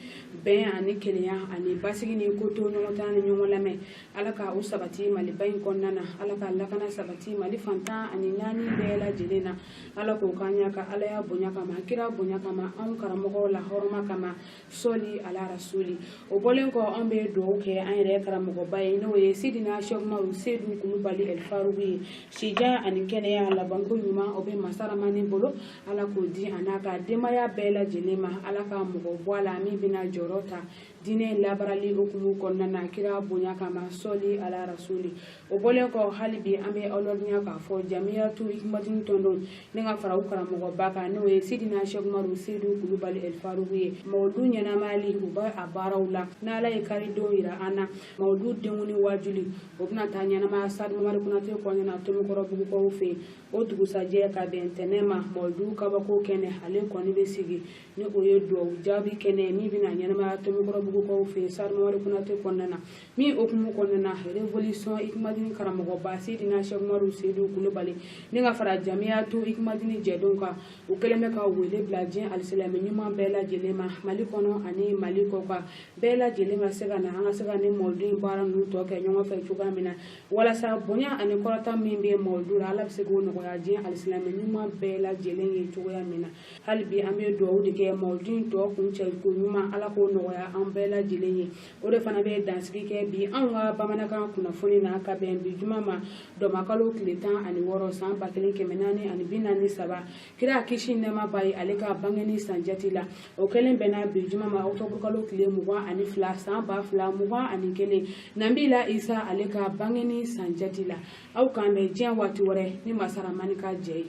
bɛn ani kelenya ani basigi ni ko to ɲɔgɔn tan ni ɲɔgɔn lamɛn ala ka o sabati Maliba in kɔnɔna na ala ka lakana sabati Mali fantan ani naani bɛɛ lajɛlen na ala k'o kan ɲa ka ala ya bonya kama kira bonya kama an karamɔgɔw la hɔrɔma kama sɔli ala rasuli o bɔlen kɔ an bɛ dugawu kɛ an yɛrɛ karamɔgɔba ye n'o ye Sidina Sheikh Umaru Seydou Kulubali El Farouki sija ani kɛnɛya labanko ɲuman o bɛ masaramani bolo ala k'o di a n'a ka denbaya bɛɛ lajɛlen ma ala ka mɔgɔ bɔ a la min bɛna jɔyɔrɔ ta diinɛ labarali hukumu kɔnɔna na kira bonya kama sɔli ala rasuli o bɔlen kɔ hali bi an bɛ ɔlɔdiya k'a fɔ jamiyatu hikmatini tɔndon ne ka fara u karamɔgɔba kan n'o ye Sidina Sheikh Umaru Seydou Kulubali El Farouki ye mawudu ɲɛnamayali u bɛ a baaraw la n'ala ye karidenw yira an na mawudu denw ni wajuli o bɛna taa ɲɛnamaya Sadu Mamadu Konate kɔɲɔ na Tomikɔrɔ Bugukɔw fɛ o dugusajɛ ka bɛn ntɛnɛn ma mawudu kabako kɛnɛ ale kɔni bɛ sigi ni o ye duwawu jaabi kɛnɛ min bɛna ɲɛnamaya Tomikɔrɔ Bugukɔw fɛ Sadu Mamadu Konate kɔnɔna na min hukumu kɔnɔna na révolution hikmatini karamɔgɔba Sidina Sheikh Umaru Seydou Kulubali ni ka fara jamiyatu hikmatini jɛdon kan u kɛlen bɛ ka wele bila diɲɛ alisilamɛ ɲuman bɛɛ lajɛlen ma Mali kɔnɔ ani Mali kɔ kan bɛɛ lajɛlen ka se ka na an ka se ka ni mawudu in baara ninnu tɔ kɛ ɲɔgɔn fɛ cogoya min na walasa bonya ani kɔrɔta min bɛ mawudu la ala bɛ se k'o nɔgɔya diɲɛ alisilamɛ ɲuman bɛɛ lajɛlen ye cogoya min na hali bi an bɛ duwawu de kɛ mawudu in tɔ kuncɛ ko ɲuman ala k'o nɔgɔya an bɛɛ lajɛlen ye o de fana bɛ dansigi kɛ bi anw ka bamanankan kunnafoni na ka bɛn bi juma ma dɔmakalo tile 16 san 1443 kira kisi nɛɛma b'a ye ale ka bangeni san jati la o kɛlen bɛnna bi juma ma octobre kalo tile 22 san 2021 nabila isa ale ka bangeni san jati la aw k'an bɛn diɲɛ waati wɛrɛ ni masaramani ka jɛ ye